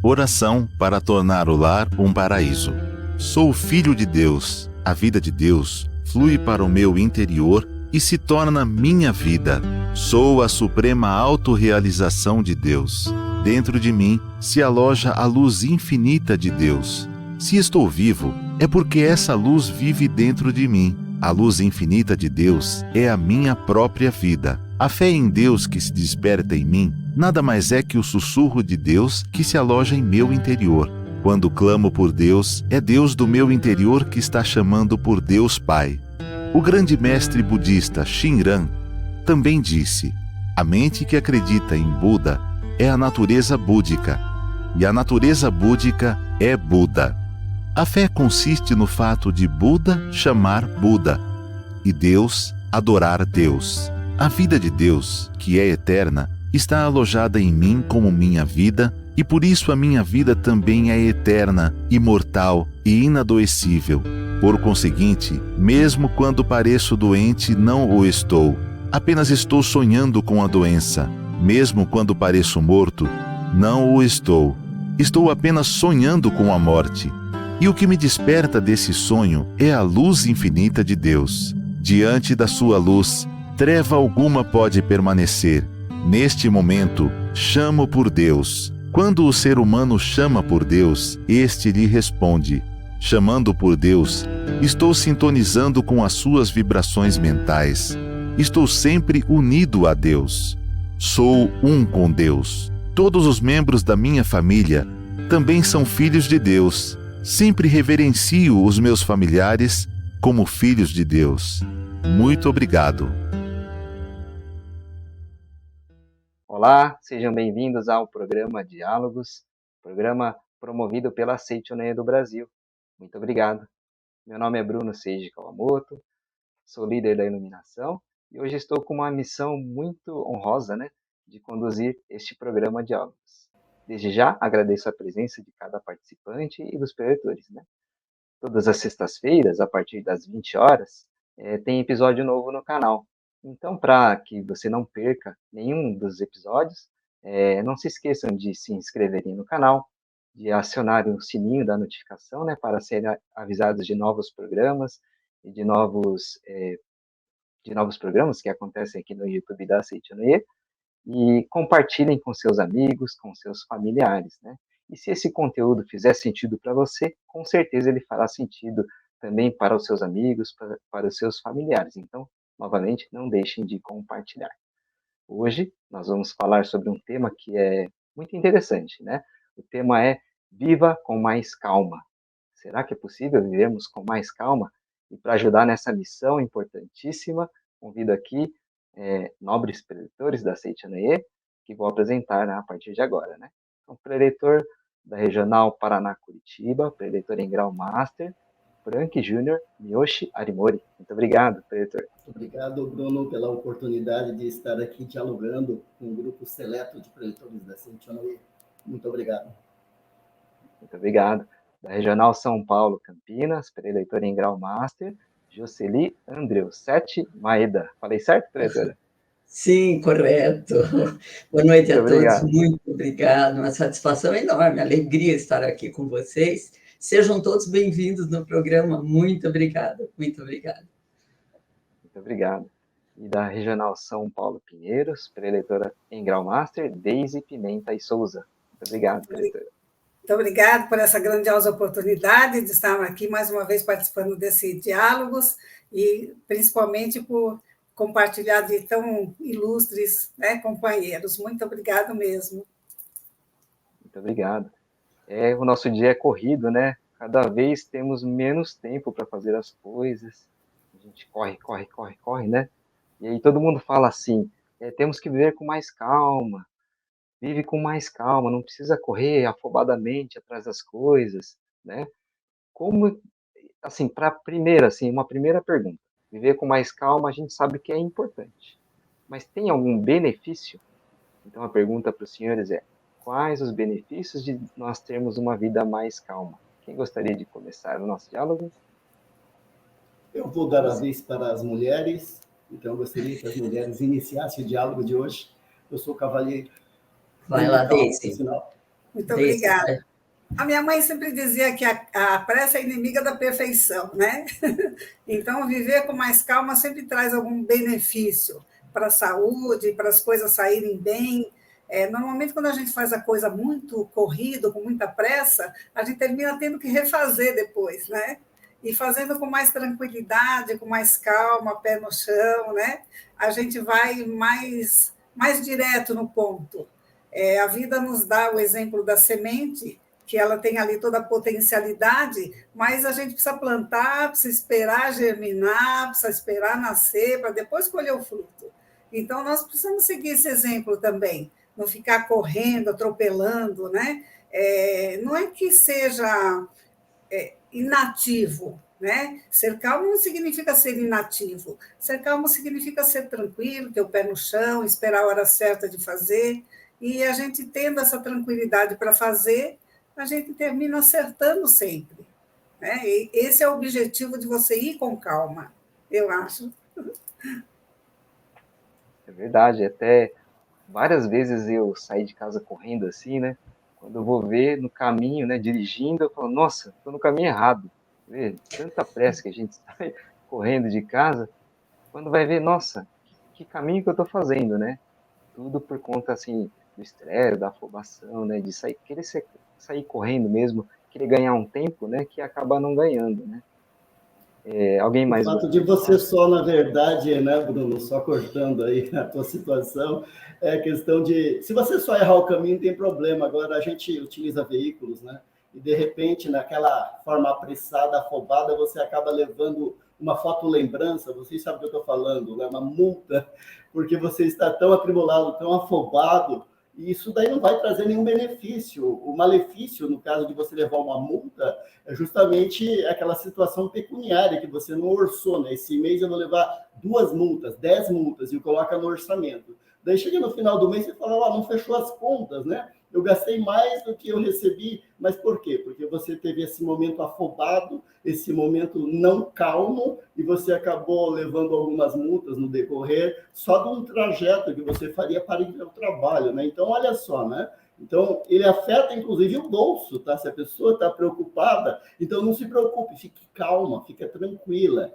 Oração para tornar o lar um paraíso. Sou filho de Deus. A vida de Deus flui para o meu interior e se torna minha vida. Sou a suprema autorrealização de Deus. Dentro de mim se aloja a luz infinita de Deus. Se estou vivo, é porque essa luz vive dentro de mim. A luz infinita de Deus é a minha própria vida. A fé em Deus que se desperta em mim nada mais é que o sussurro de Deus que se aloja em meu interior. Quando clamo por Deus, é Deus do meu interior que está chamando por Deus Pai. O grande mestre budista Shinran também disse: a mente que acredita em Buda é a natureza búdica, e a natureza búdica é Buda. A fé consiste no fato de Buda chamar Buda e Deus adorar Deus. A vida de Deus, que é eterna, está alojada em mim como minha vida, e por isso a minha vida também é eterna, imortal e inadoecível. Por conseguinte, mesmo quando pareço doente, não o estou. Apenas estou sonhando com a doença. Mesmo quando pareço morto, não o estou. Estou apenas sonhando com a morte. E o que me desperta desse sonho é a luz infinita de Deus. Diante da sua luz, treva alguma pode permanecer. Neste momento, chamo por Deus. Quando o ser humano chama por Deus, este lhe responde. Chamando por Deus, estou sintonizando com as suas vibrações mentais. Estou sempre unido a Deus. Sou um com Deus. Todos os membros da minha família também são filhos de Deus. Sempre reverencio os meus familiares como filhos de Deus. Muito obrigado. Olá, sejam bem-vindos ao programa Diálogos, programa promovido pela Seichoneia do Brasil. Muito obrigado. Meu nome é Bruno Seiji Kawamoto, sou líder da iluminação e hoje estou com uma missão muito honrosa, de conduzir este programa Diálogos. Desde já agradeço a presença de cada participante e dos preletores. Todas as sextas-feiras, a partir das 20 horas, tem episódio novo no canal. Então, para que você não perca nenhum dos episódios, não se esqueçam de se inscreverem no canal, de acionarem o sininho da notificação, para serem avisados de novos programas e de novos programas que acontecem aqui no YouTube da Seichoneia, e compartilhem com seus amigos, com seus familiares. E se esse conteúdo fizer sentido para você, com certeza ele fará sentido também para os seus amigos, para os seus familiares. Então, novamente, não deixem de compartilhar. Hoje, nós vamos falar sobre um tema que é muito interessante, O tema é Viva com mais calma. Será que é possível vivermos com mais calma? E para ajudar nessa missão importantíssima, convido aqui nobres preletores da Seichoneia, que vou apresentar a partir de agora. Então, preletor da Regional Paraná-Curitiba, preletor em grau Master, Frank Júnior Miyoshi Arimori. Muito obrigado, preletor. Obrigado, Bruno, pela oportunidade de estar aqui dialogando com um grupo seleto de preletores da Seichoneia. Muito obrigado. Muito obrigado. Da Regional São Paulo, Campinas, preleitor em grau Master, Jocely Andreusetti Maeda. Falei certo, preletora? Sim, correto. Boa noite Muito a obrigado. todos, muito obrigado. Uma satisfação enorme, alegria estar aqui com vocês. Sejam todos bem-vindos no programa. Muito obrigada, muito obrigada. Muito obrigado. E da Regional São Paulo Pinheiros, preleitora em grau Master, Deise Pimenta e Souza. Muito obrigado, preletora. Muito obrigada por essa grandiosa oportunidade de estar aqui mais uma vez participando desse Diálogos e principalmente por compartilhar de tão ilustres companheiros. Muito obrigado mesmo. Muito obrigado. O nosso dia é corrido, Cada vez temos menos tempo para fazer as coisas. A gente corre, E aí todo mundo fala assim, temos que viver com mais calma. Vive com mais calma, não precisa correr afobadamente atrás das coisas, Como, assim, uma primeira pergunta. Viver com mais calma, a gente sabe que é importante. Mas tem algum benefício? Então a pergunta para os senhores é: quais os benefícios de nós termos uma vida mais calma? Quem gostaria de começar o nosso diálogo? Eu vou dar a vez para as mulheres, então eu gostaria que as mulheres iniciassem o diálogo de hoje. Eu sou cavalheiro. Vai lá, Deise. Muito obrigada. A minha mãe sempre dizia que a pressa é inimiga da perfeição, né? Então, viver com mais calma sempre traz algum benefício para a saúde, para as coisas saírem bem. Normalmente, quando a gente faz a coisa muito corrido, com muita pressa, a gente termina tendo que refazer depois, né? E fazendo com mais tranquilidade, com mais calma, pé no chão, né? A gente vai mais direto no ponto. A vida nos dá o exemplo da semente, que ela tem ali toda a potencialidade, mas a gente precisa plantar, precisa esperar germinar, precisa esperar nascer, para depois colher o fruto. Então, nós precisamos seguir esse exemplo também, não ficar correndo, atropelando, né? Não é que seja inativo, né? Ser calmo não significa ser inativo. Ser calmo significa ser tranquilo, ter o pé no chão, esperar a hora certa de fazer, e a gente tendo essa tranquilidade para fazer, a gente termina acertando sempre, né? E esse é o objetivo de você ir com calma, eu acho. É verdade, até várias vezes eu saí de casa correndo assim, né? Quando eu vou ver no caminho, né, dirigindo, eu falo, nossa, estou no caminho errado. Vê, tanta pressa que a gente sai correndo de casa, quando vai ver, nossa, que caminho que eu estou fazendo, né? Tudo por conta, assim, do estresse, da afobação, né? De sair correndo mesmo, querer ganhar um tempo, né? Que acaba não ganhando, né? Alguém O mais fato gostaria de de falar? você só, na verdade, né, Bruno, só cortando aí a tua situação, é a questão de, se você só errar o caminho, não tem problema. Agora, a gente utiliza veículos, né? E, de repente, naquela forma apressada, afobada, você acaba levando uma fotolembrança, vocês sabem o que eu estou falando, né? Uma multa, porque você está tão atribulado, tão afobado, e isso daí não vai trazer nenhum benefício. O malefício, no caso de você levar uma multa, é justamente aquela situação pecuniária que você não orçou, né? Esse mês eu vou levar 2 multas, 10 multas, e coloca no orçamento. Daí chega no final do mês e fala, não fechou as contas, né? Eu gastei mais do que eu recebi, mas por quê? Porque você teve esse momento afobado, esse momento não calmo, e você acabou levando algumas multas no decorrer só de um trajeto que você faria para ir ao trabalho, né? Então, olha só, né? Então, ele afeta, inclusive, o bolso, tá? Se a pessoa está preocupada, então não se preocupe, fique calma, fique tranquila.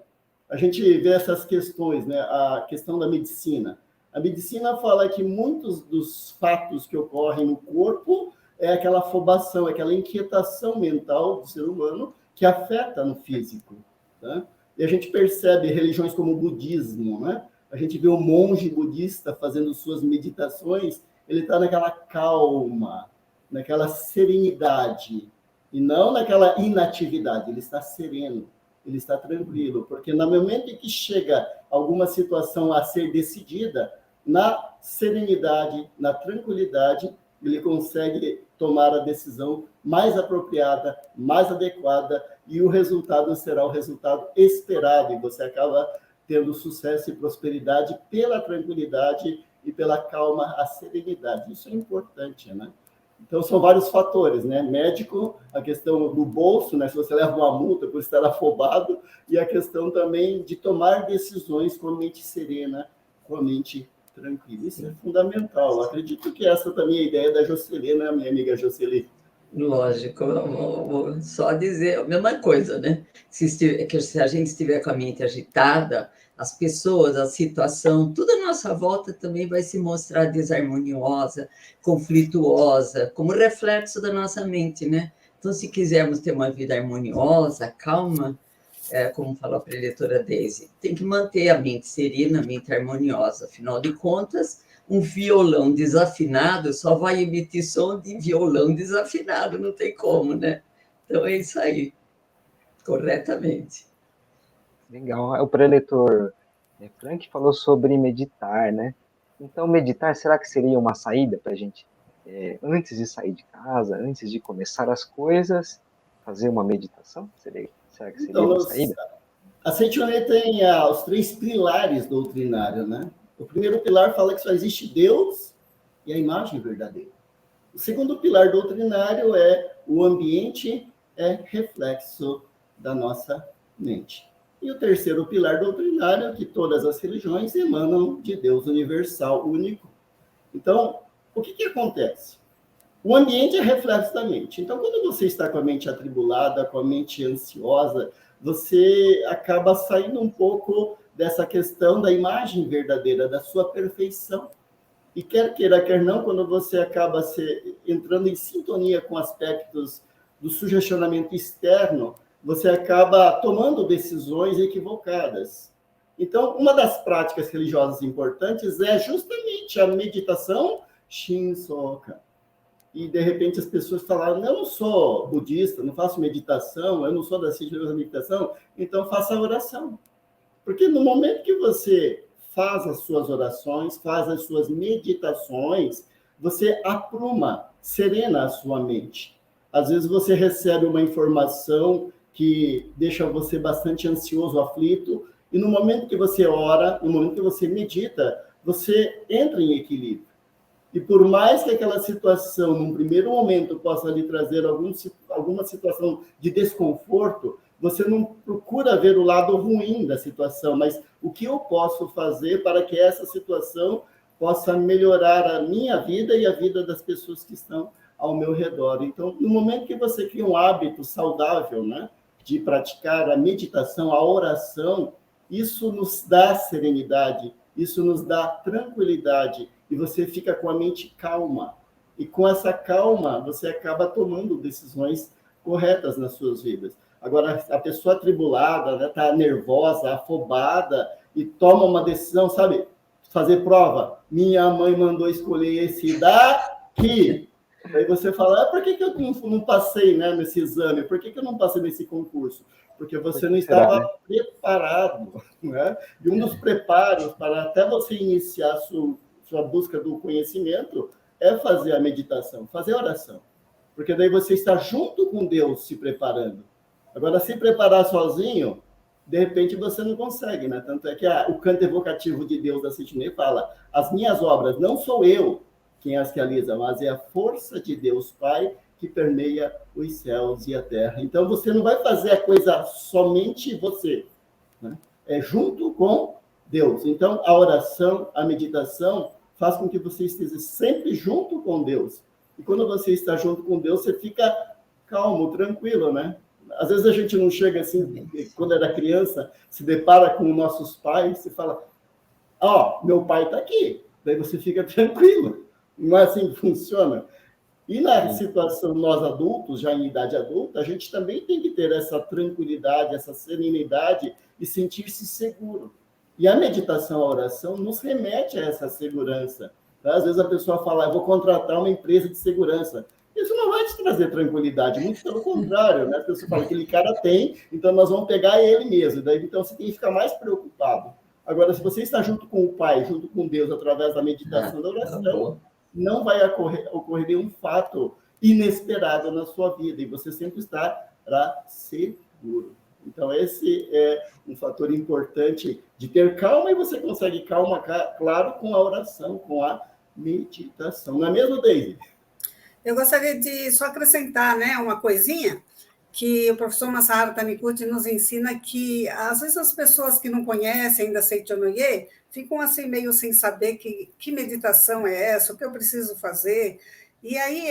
A gente vê essas questões, né? A questão da medicina. A medicina fala que muitos dos fatos que ocorrem no corpo é aquela afobação, aquela inquietação mental do ser humano que afeta no físico, tá? E a gente percebe religiões como o budismo, né? A gente vê um monge budista fazendo suas meditações, ele está naquela calma, naquela serenidade, e não naquela inatividade, ele está sereno, ele está tranquilo, porque no momento em que chega alguma situação a ser decidida, na serenidade, na tranquilidade, ele consegue tomar a decisão mais apropriada, mais adequada, e o resultado será o resultado esperado, e você acaba tendo sucesso e prosperidade pela tranquilidade e pela calma, a serenidade. Isso é importante, né? Então, são vários fatores, né? Médico, a questão do bolso, né? Se você leva uma multa por estar afobado, e a questão também de tomar decisões com a mente serena, com a mente tranquila. Isso é fundamental. Eu acredito que essa também é a ideia da Jocelyn, né, minha amiga Jocelyn? Lógico, vou só dizer a mesma coisa, né? Se a gente estiver com a mente agitada, as pessoas, a situação, tudo à nossa volta também vai se mostrar desarmoniosa, conflituosa, como reflexo da nossa mente, né? Então, se quisermos ter uma vida harmoniosa, calma, como falou a preletora Daisy, tem que manter a mente serena, a mente harmoniosa. Afinal de contas, um violão desafinado só vai emitir som de violão desafinado, não tem como, né? Então é isso aí, corretamente. Legal. O preletor Frank falou sobre meditar, né? Então, meditar, será que seria uma saída para a gente, antes de sair de casa, antes de começar as coisas, fazer uma meditação? Será que seria Então, uma saída? a Seitione tem os 3 pilares doutrinários, né? O primeiro pilar fala que só existe Deus e a imagem verdadeira. O segundo pilar doutrinário é o ambiente é reflexo da nossa mente. E o terceiro pilar doutrinário é que todas as religiões emanam de Deus universal, único. Então, o que acontece? O ambiente é reflexo da mente. Então, quando você está com a mente atribulada, com a mente ansiosa, você acaba saindo um pouco dessa questão da imagem verdadeira, da sua perfeição. E quer queira, quer não, quando você acaba entrando em sintonia com aspectos do sugestionamento externo, você acaba tomando decisões equivocadas. Então, uma das práticas religiosas importantes é justamente a meditação Shinsoka. E, de repente, as pessoas falaram, eu não sou budista, não faço meditação, eu não sou da ciência da meditação, então faça a oração. Porque no momento que você faz as suas orações, faz as suas meditações, você apruma, serena a sua mente. Às vezes você recebe uma informação que deixa você bastante ansioso, aflito, e no momento que você ora, no momento que você medita, você entra em equilíbrio. E por mais que aquela situação, num primeiro momento, possa lhe trazer alguma situação de desconforto, você não procura ver o lado ruim da situação, mas o que eu posso fazer para que essa situação possa melhorar a minha vida e a vida das pessoas que estão ao meu redor. Então, no momento que você cria um hábito saudável, né, de praticar a meditação, a oração, isso nos dá serenidade, isso nos dá tranquilidade, e você fica com a mente calma. E com essa calma, você acaba tomando decisões corretas nas suas vidas. Agora, a pessoa atribulada, né, tá nervosa, afobada, e toma uma decisão, sabe? Fazer prova. Minha mãe mandou escolher esse daqui. Aí você fala, por que eu não passei, né, nesse exame? Por que eu não passei nesse concurso? Porque você não estava preparado. Né? E um dos preparos para até você iniciar sua busca do conhecimento é fazer a meditação, fazer a oração. Porque daí você está junto com Deus se preparando. Agora, se preparar sozinho, de repente você não consegue, né? Tanto é que o canto evocativo de Deus da Citinê fala, as minhas obras, não sou eu quem as realiza, mas é a força de Deus Pai que permeia os céus e a terra. Então, você não vai fazer a coisa somente você, né? É junto com Deus. Então, a oração, a meditação, faz com que você esteja sempre junto com Deus. E quando você está junto com Deus, você fica calmo, tranquilo, né? Às vezes a gente não chega assim, quando era criança, se depara com nossos pais e fala, meu pai está aqui. Daí você fica tranquilo. Não é assim que funciona. E na situação, nós adultos, já em idade adulta, a gente também tem que ter essa tranquilidade, essa serenidade e sentir-se seguro. E a meditação, a oração, nos remete a essa segurança. Tá? Às vezes a pessoa fala, eu vou contratar uma empresa de segurança. Isso não vai te trazer tranquilidade, muito pelo contrário, né? A pessoa fala, aquele cara tem, então nós vamos pegar ele mesmo. Daí, então você tem que ficar mais preocupado. Agora, se você está junto com o Pai, junto com Deus, através da meditação, da oração, não vai ocorrer nenhum fato inesperado na sua vida, e você sempre estará seguro. Então, esse é um fator importante de ter calma, e você consegue calma, claro, com a oração, com a meditação. Não é mesmo, Daisy? Eu gostaria de só acrescentar, né, uma coisinha, que o professor Masaharu Taniguchi nos ensina que, às vezes, as pessoas que não conhecem ainda Seicho no Ie ficam assim meio sem saber que meditação é essa, o que eu preciso fazer. E aí,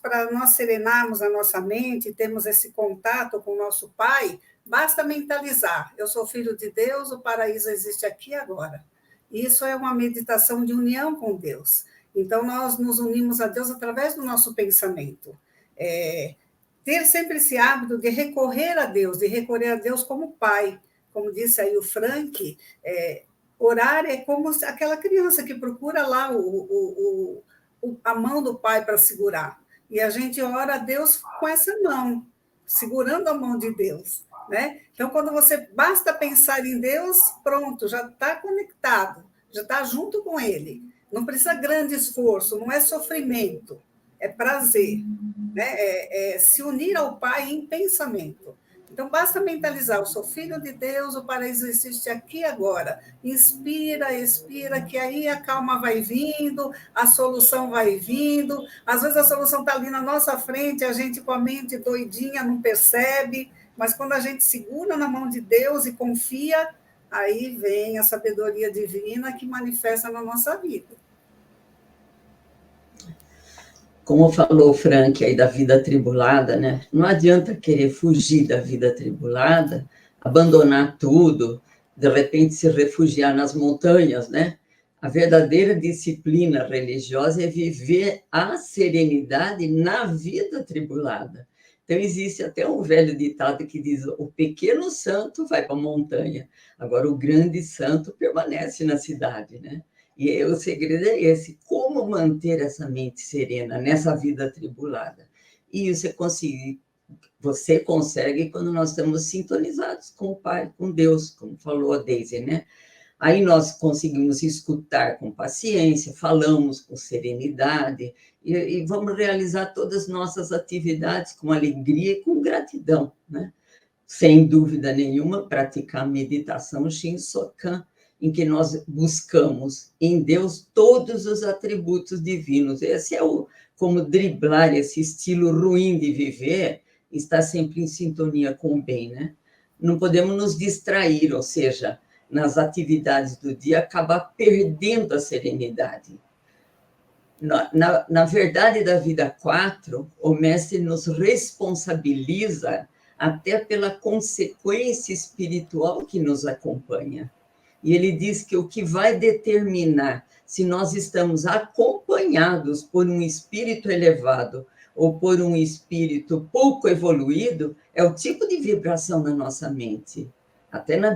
para nós serenarmos a nossa mente, termos esse contato com o nosso Pai, basta mentalizar. Eu sou filho de Deus, o paraíso existe aqui e agora. Isso é uma meditação de união com Deus. Então, nós nos unimos a Deus através do nosso pensamento. Ter sempre esse hábito de recorrer a Deus como Pai. Como disse aí o Frank, orar é como aquela criança que procura lá a mão do Pai para segurar. E a gente ora a Deus com essa mão, segurando a mão de Deus. Né? Então, quando você basta pensar em Deus, pronto, já está conectado, já está junto com Ele. Não precisa grande esforço, não é sofrimento, é prazer, né? É se unir ao Pai em pensamento. Então, basta mentalizar, eu sou filho de Deus, o paraíso existe aqui agora. Inspira, expira, que aí a calma vai vindo, a solução vai vindo. Às vezes a solução está ali na nossa frente, a gente com a mente doidinha não percebe, mas quando a gente segura na mão de Deus e confia, aí vem a sabedoria divina que manifesta na nossa vida. Como falou o Frank aí da vida atribulada, né? Não adianta querer fugir da vida atribulada, abandonar tudo, de repente se refugiar nas montanhas, né? A verdadeira disciplina religiosa é viver a serenidade na vida atribulada. Então, existe até um velho ditado que diz: o pequeno santo vai para a montanha, agora o grande santo permanece na cidade, né? E o segredo é esse: como manter essa mente serena nessa vida atribulada? E você consegue quando nós estamos sintonizados com o Pai, com Deus, como falou a Daisy, né? Aí nós conseguimos escutar com paciência, falamos com serenidade e vamos realizar todas as nossas atividades com alegria e com gratidão, né? Sem dúvida nenhuma, praticar a meditação Shinsokan, em que nós buscamos em Deus todos os atributos divinos. Esse é como driblar esse estilo ruim de viver, estar sempre em sintonia com o bem, né? Não podemos nos distrair, ou seja, nas atividades do dia, acabar perdendo a serenidade. Na verdade da vida 4, o mestre nos responsabiliza até pela consequência espiritual que nos acompanha. E ele diz que o que vai determinar se nós estamos acompanhados por um espírito elevado ou por um espírito pouco evoluído é o tipo de vibração na nossa mente. Até na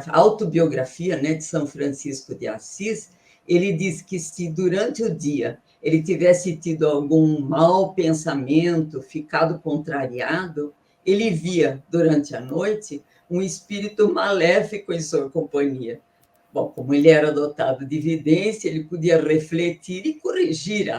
autobiografia, né, de São Francisco de Assis, ele diz que se durante o dia ele tivesse tido algum mau pensamento, ficado contrariado, ele via durante a noite um espírito maléfico em sua companhia. Bom, como ele era dotado de vidência, ele podia refletir e corrigir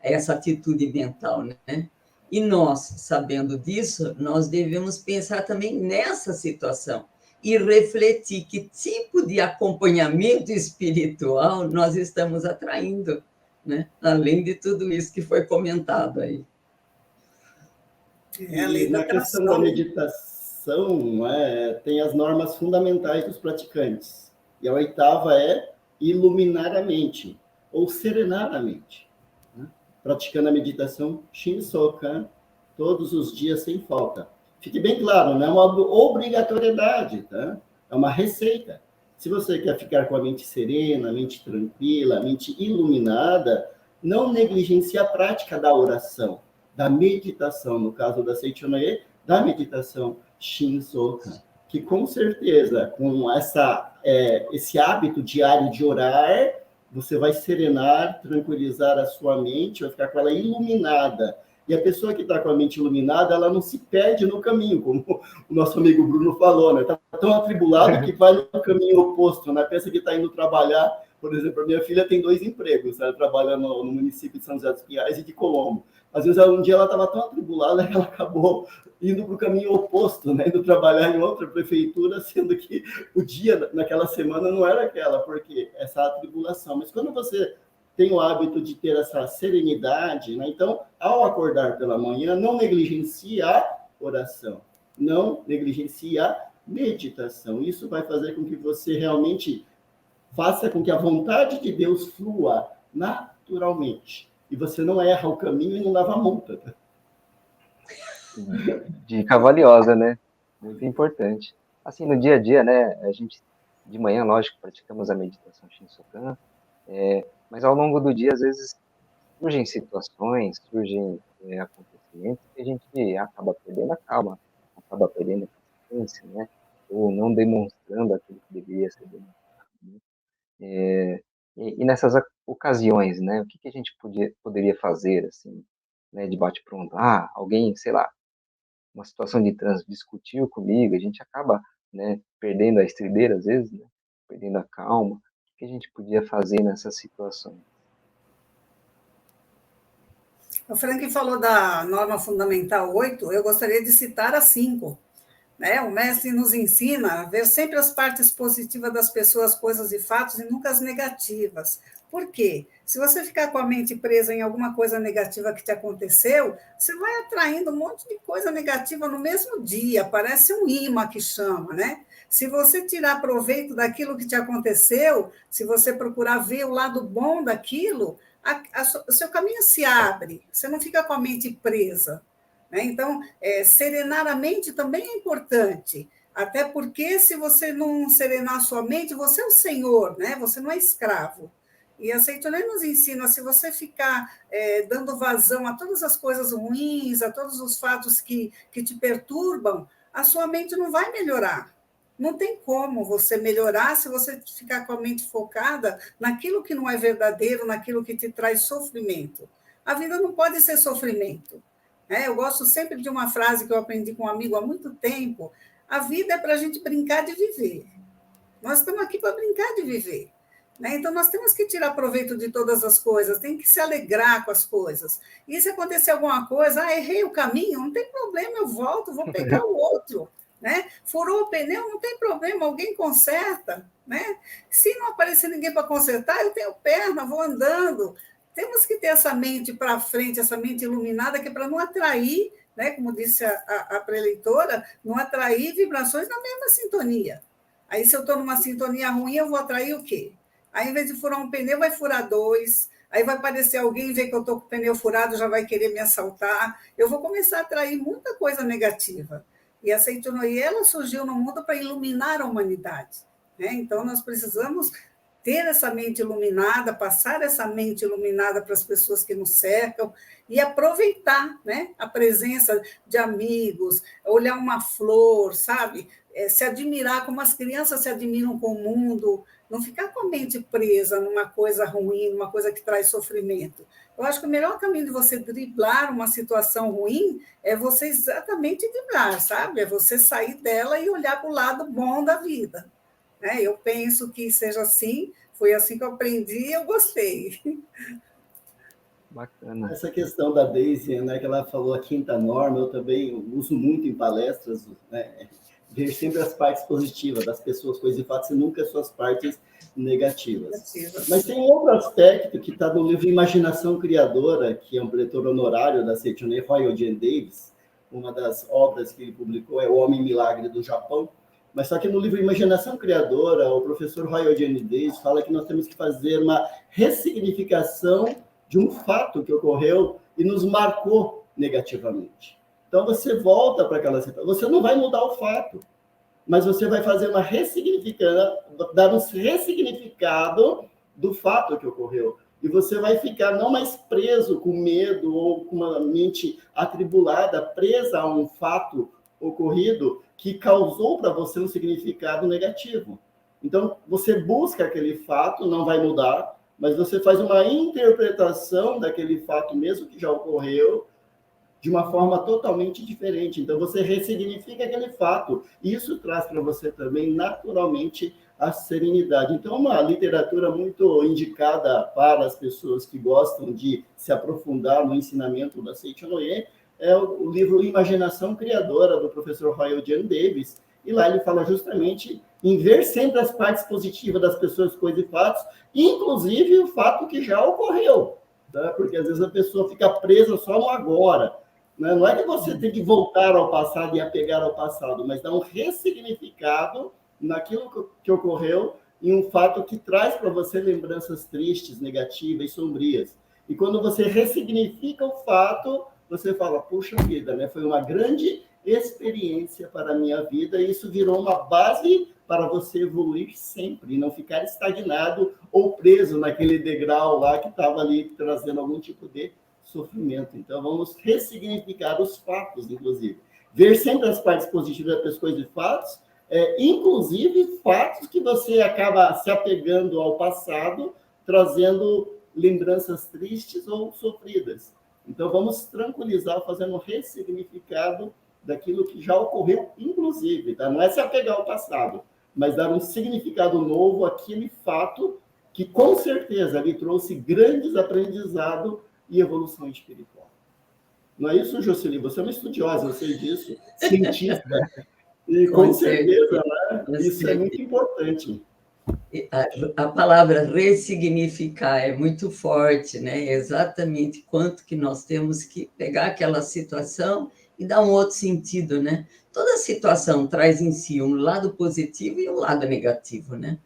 essa atitude mental, né? E nós, sabendo disso, nós devemos pensar também nessa situação e refletir que tipo de acompanhamento espiritual nós estamos atraindo, né? Além de tudo isso que foi comentado aí. E na questão da meditação, tem as normas fundamentais dos praticantes. E a 8ª é iluminar a mente, ou serenar a mente. Né? Praticando a meditação Shinsokan todos os dias sem falta. Fique bem claro, não é uma obrigatoriedade, tá? É uma receita. Se você quer ficar com a mente serena, a mente tranquila, a mente iluminada, não negligencie a prática da oração, da meditação, no caso da Seichonoye, da meditação Shinsokan, que com certeza, com esse hábito diário de orar, você vai serenar, tranquilizar a sua mente, vai ficar com ela iluminada. E a pessoa que está com a mente iluminada, ela não se perde no caminho, como o nosso amigo Bruno falou, né? Está tão atribulado que vai no caminho oposto, né? Pensa que está indo trabalhar, por exemplo, a minha filha tem 2 empregos, né? Trabalha no município de São José dos Pinhais e de Colombo. Às vezes, um dia ela estava tão atribulada que ela acabou indo para o caminho oposto, né? Indo trabalhar em outra prefeitura, sendo que o dia naquela semana não era aquela, porque essa atribulação. Mas quando você tem o hábito de ter essa serenidade, né? Então, ao acordar pela manhã, não negligencie a oração, não negligencie a meditação. Isso vai fazer com que você realmente faça com que a vontade de Deus flua naturalmente. E você não erra o caminho e não leva multa. Tá? Dica valiosa, né? Muito importante. Assim, no dia a dia, né? A gente, de manhã, lógico, praticamos a meditação Shinsokan, mas ao longo do dia, às vezes, surgem situações, surgem acontecimentos que a gente acaba perdendo a calma, acaba perdendo a paciência, né? Ou não demonstrando aquilo que deveria ser demonstrado. Né? E nessas ocasiões, né? O que a gente poderia fazer, assim, né? De bate-pronto. Alguém, sei lá, uma situação de trânsito discutiu comigo, a gente acaba, né, perdendo a estribeira, às vezes, né? Perdendo a calma. O que a gente podia fazer nessas situações? O Frank falou da norma fundamental 8, eu gostaria de citar a 5. Né? O mestre nos ensina a ver sempre as partes positivas das pessoas, coisas e fatos, e nunca as negativas. Por quê? Se você ficar com a mente presa em alguma coisa negativa que te aconteceu, você vai atraindo um monte de coisa negativa no mesmo dia, parece um imã que chama, né? Se você tirar proveito daquilo que te aconteceu, se você procurar ver o lado bom daquilo, o seu caminho se abre, você não fica com a mente presa. Né? Então, serenar a mente também é importante, até porque se você não serenar a sua mente, você é o senhor, né? Você não é escravo. E a Seitoné nos ensina, se você ficar dando vazão a todas as coisas ruins, a todos os fatos que te perturbam, a sua mente não vai melhorar. Não tem como você melhorar se você ficar com a mente focada naquilo que não é verdadeiro, naquilo que te traz sofrimento. A vida não pode ser sofrimento. Eu gosto sempre de uma frase que eu aprendi com um amigo há muito tempo: a vida é para a gente brincar de viver. Nós estamos aqui para brincar de viver. Então, nós temos que tirar proveito de todas as coisas, tem que se alegrar com as coisas. E se acontecer alguma coisa, errei o caminho, não tem problema, eu volto, vou pegar o outro. Né? Furou o pneu, não tem problema, alguém conserta. Né? Se não aparecer ninguém para consertar, eu tenho perna, vou andando. Temos que ter essa mente para frente, essa mente iluminada, que é para não atrair, né, como disse a preleitora, não atrair vibrações na mesma sintonia. Aí, se eu estou numa sintonia ruim, eu vou atrair o quê? Aí, em vez de furar um pneu, vai furar 2. Aí vai aparecer alguém, vê que eu estou com o pneu furado, já vai querer me assaltar. Eu vou começar a atrair muita coisa negativa. E a Seitonoye, ela surgiu no mundo para iluminar a humanidade. Né? Então, nós precisamos ter essa mente iluminada, passar essa mente iluminada para as pessoas que nos cercam e aproveitar, né, a presença de amigos, olhar uma flor, sabe? Se admirar como as crianças se admiram com o mundo, não ficar com a mente presa numa coisa ruim, numa coisa que traz sofrimento. Eu acho que o melhor caminho de você driblar uma situação ruim é você exatamente driblar, sabe? É você sair dela e olhar para o lado bom da vida. Eu penso que seja assim, foi assim que eu aprendi e eu gostei. Bacana. Essa questão da Daisy, né, que ela falou a quinta norma, eu também uso muito em palestras, né, ver sempre as partes positivas das pessoas, coisas e fatos, e nunca as suas partes negativas. Mas tem outro aspecto que está no livro Imaginação Criadora, que é um leitor honorário da Seitoné, Roy Eugene Davis. Uma das obras que ele publicou é O Homem Milagre do Japão. Mas só que no livro Imaginação Criadora, o professor Roy Eugene Davis fala que nós temos que fazer uma ressignificação de um fato que ocorreu e nos marcou negativamente. Então, você volta para aquela situação. Você não vai mudar o fato, mas você vai fazer uma dar um ressignificado do fato que ocorreu. E você vai ficar não mais preso com medo ou com uma mente atribulada, presa a um fato ocorrido que causou para você um significado negativo. Então, você busca aquele fato, não vai mudar, mas você faz uma interpretação daquele fato mesmo que já ocorreu de uma forma totalmente diferente. Então, você ressignifica aquele fato. E isso traz para você também, naturalmente, a serenidade. Então, uma literatura muito indicada para as pessoas que gostam de se aprofundar no ensinamento da Seitonoye é o livro Imaginação Criadora, do professor Roy Eugene Davis. E lá ele fala justamente em ver sempre as partes positivas das pessoas, coisas e fatos, inclusive o fato que já ocorreu. Tá? Porque às vezes a pessoa fica presa só no agora. Né? Não é que você tem que voltar ao passado e apegar ao passado, mas dar um ressignificado naquilo que ocorreu em um fato que traz para você lembranças tristes, negativas, sombrias. E quando você ressignifica o fato, você fala, puxa vida, né? Foi uma grande experiência para a minha vida e isso virou uma base para você evoluir sempre, e não ficar estagnado ou preso naquele degrau lá que estava ali trazendo algum tipo de sofrimento. Então, vamos ressignificar os fatos, inclusive. Ver sempre as partes positivas das coisas e fatos, inclusive fatos que você acaba se apegando ao passado, trazendo lembranças tristes ou sofridas. Então, vamos tranquilizar, fazendo um ressignificado daquilo que já ocorreu, inclusive. Tá? Não é se apegar ao passado, mas dar um significado novo àquele fato que, com certeza, lhe trouxe grandes aprendizados e evolução espiritual. Não é isso, Jocely? Você é uma estudiosa, eu sei disso, cientista. E, com certeza, né? Isso é muito importante. A palavra ressignificar é muito forte, né? Exatamente quanto que nós temos que pegar aquela situação e dá um outro sentido, né? Toda situação traz em si um lado positivo e um lado negativo, né?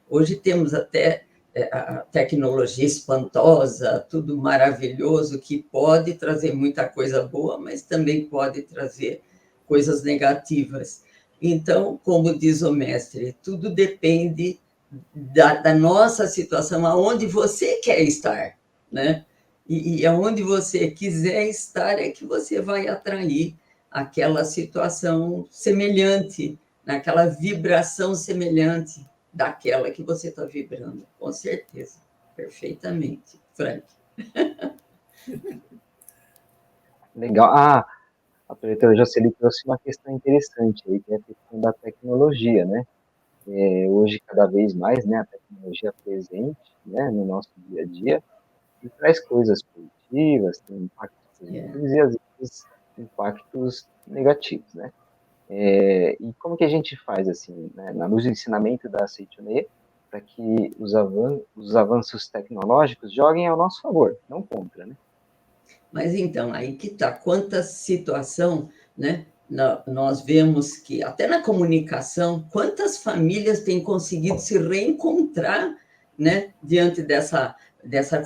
Hoje temos até a tecnologia espantosa, tudo maravilhoso, que pode trazer muita coisa boa, mas também pode trazer coisas negativas. Então, como diz o mestre, tudo depende da nossa situação, aonde você quer estar, né? E aonde você quiser estar é que você vai atrair aquela situação semelhante, naquela vibração semelhante daquela que você está vibrando, com certeza, perfeitamente, Frank. Legal. A professora Jocely trouxe uma questão interessante aí, que é a questão da tecnologia, né? Hoje, cada vez mais, né, a tecnologia presente, né, no nosso dia a dia, e traz coisas positivas, tem impactos positivos e, às vezes, impactos negativos, né? E como que a gente faz, assim, né, na luz do ensinamento da Seitonê, para que os avanços tecnológicos joguem ao nosso favor, não contra, né? Mas então, aí que está, quanta situação, né? Nós vemos que, até na comunicação, quantas famílias têm conseguido se reencontrar, né, diante dessa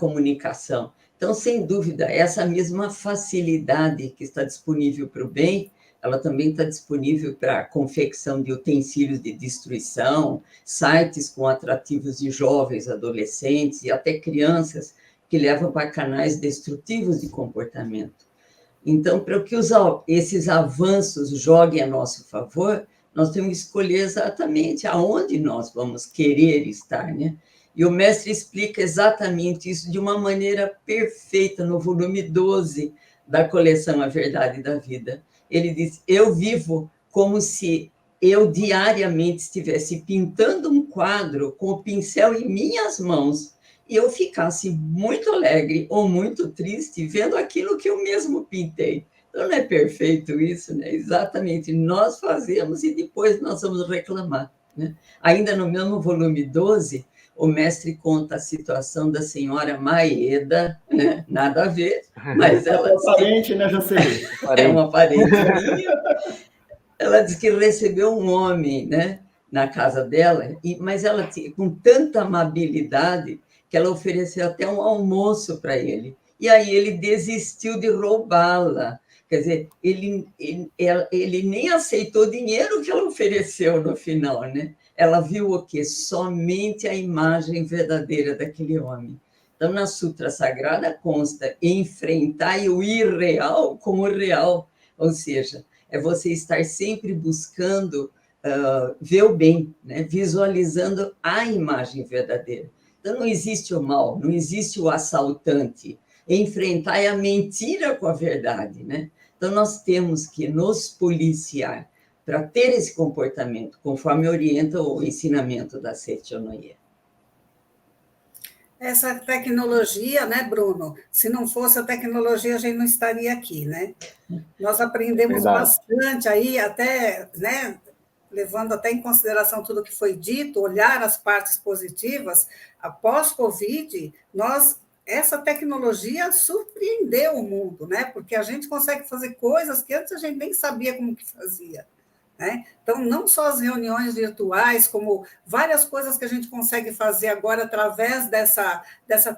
comunicação. Então, sem dúvida, essa mesma facilidade que está disponível para o bem, ela também está disponível para a confecção de utensílios de destruição, sites com atrativos de jovens, adolescentes e até crianças, que levam para canais destrutivos de comportamento. Então, para que esses avanços joguem a nosso favor, nós temos que escolher exatamente aonde nós vamos querer estar, né? E o mestre explica exatamente isso de uma maneira perfeita no volume 12 da coleção A Verdade da Vida. Ele diz: eu vivo como se eu diariamente estivesse pintando um quadro com o pincel em minhas mãos e eu ficasse muito alegre ou muito triste vendo aquilo que eu mesmo pintei. Então, não é perfeito isso, né? Exatamente, nós fazemos e depois nós vamos reclamar, né? Ainda no mesmo volume 12, o mestre conta a situação da senhora Maeda, né? Nada a ver, mas ela... É um parente, né, Jocely? É uma parente minha. Ela diz que recebeu um homem, né, na casa dela, mas ela tinha com tanta amabilidade que ela ofereceu até um almoço para ele. E aí ele desistiu de roubá-la. Quer dizer, ele nem aceitou o dinheiro que ela ofereceu no final, né? Ela viu o quê? Somente a imagem verdadeira daquele homem. Então, na Sutra Sagrada consta enfrentar o irreal como o real, ou seja, é você estar sempre buscando ver o bem, né? Visualizando a imagem verdadeira. Então, não existe o mal, não existe o assaltante. Enfrentar a mentira com a verdade, né? Então, nós temos que nos policiar para ter esse comportamento, conforme orienta o ensinamento da Seitonoye. Essa tecnologia, né, Bruno? Se não fosse a tecnologia, a gente não estaria aqui, né? Nós aprendemos bastante aí, até, né, levando até em consideração tudo que foi dito, olhar as partes positivas. Após Covid, essa tecnologia surpreendeu o mundo, né? Porque a gente consegue fazer coisas que antes a gente nem sabia como que fazia. Né? Então, não só as reuniões virtuais, como várias coisas que a gente consegue fazer agora através dessa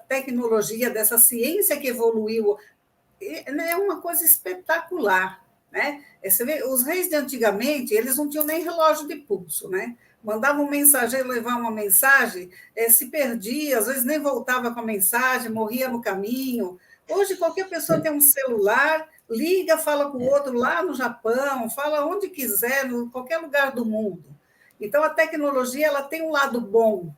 tecnologia, dessa ciência que evoluiu, é uma coisa espetacular. Né? Você vê, os reis de antigamente, eles não tinham nem relógio de pulso, né? Mandava um mensageiro levar uma mensagem, se perdia, às vezes nem voltava com a mensagem, morria no caminho. Hoje, qualquer pessoa tem um celular, liga, fala com o outro lá no Japão, fala onde quiser, em qualquer lugar do mundo. Então, a tecnologia ela tem um lado bom,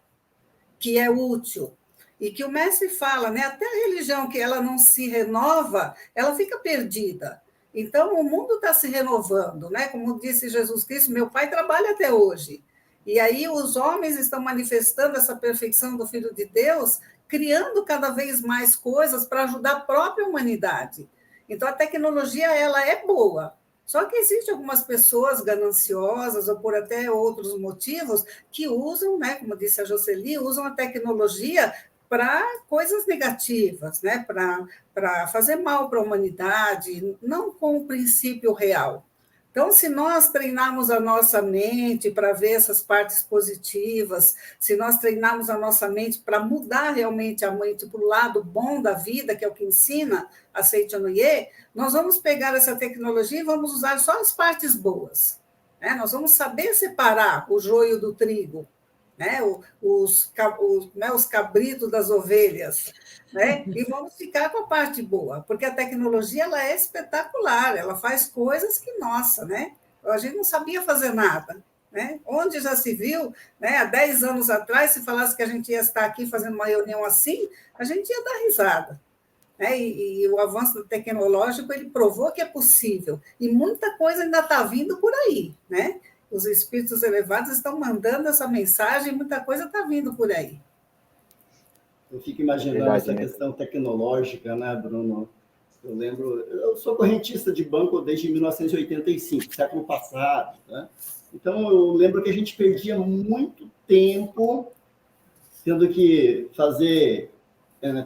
que é útil, e que o mestre fala, né? Até a religião que ela não se renova, ela fica perdida. Então, o mundo está se renovando, né? Como disse Jesus Cristo, meu Pai trabalha até hoje. E aí os homens estão manifestando essa perfeição do Filho de Deus, criando cada vez mais coisas para ajudar a própria humanidade. Então, a tecnologia ela é boa, só que existem algumas pessoas gananciosas ou por até outros motivos que usam, né, como disse a Jocely, usam a tecnologia para coisas negativas, né? Para fazer mal para a humanidade, não com o princípio real. Então, se nós treinarmos a nossa mente para ver essas partes positivas, se nós treinarmos a nossa mente para mudar realmente a mente para o lado bom da vida, que é o que ensina a Seiichi Onoye, nós vamos pegar essa tecnologia e vamos usar só as partes boas. Né? Nós vamos saber separar o joio do trigo, né? Os cabritos das ovelhas, né? E vamos ficar com a parte boa, porque a tecnologia ela é espetacular, ela faz coisas que, nossa, né? A gente não sabia fazer nada. Né? Onde já se viu, né? Há 10 anos atrás, se falasse que a gente ia estar aqui fazendo uma reunião assim, a gente ia dar risada. Né? E o avanço tecnológico ele provou que é possível, e muita coisa ainda está vindo por aí, né? Os espíritos elevados estão mandando essa mensagem, muita coisa está vindo por aí. Eu fico imaginando essa questão tecnológica, né, Bruno? Eu lembro, eu sou correntista de banco desde 1985, século passado, né? Então, eu lembro que a gente perdia muito tempo tendo que fazer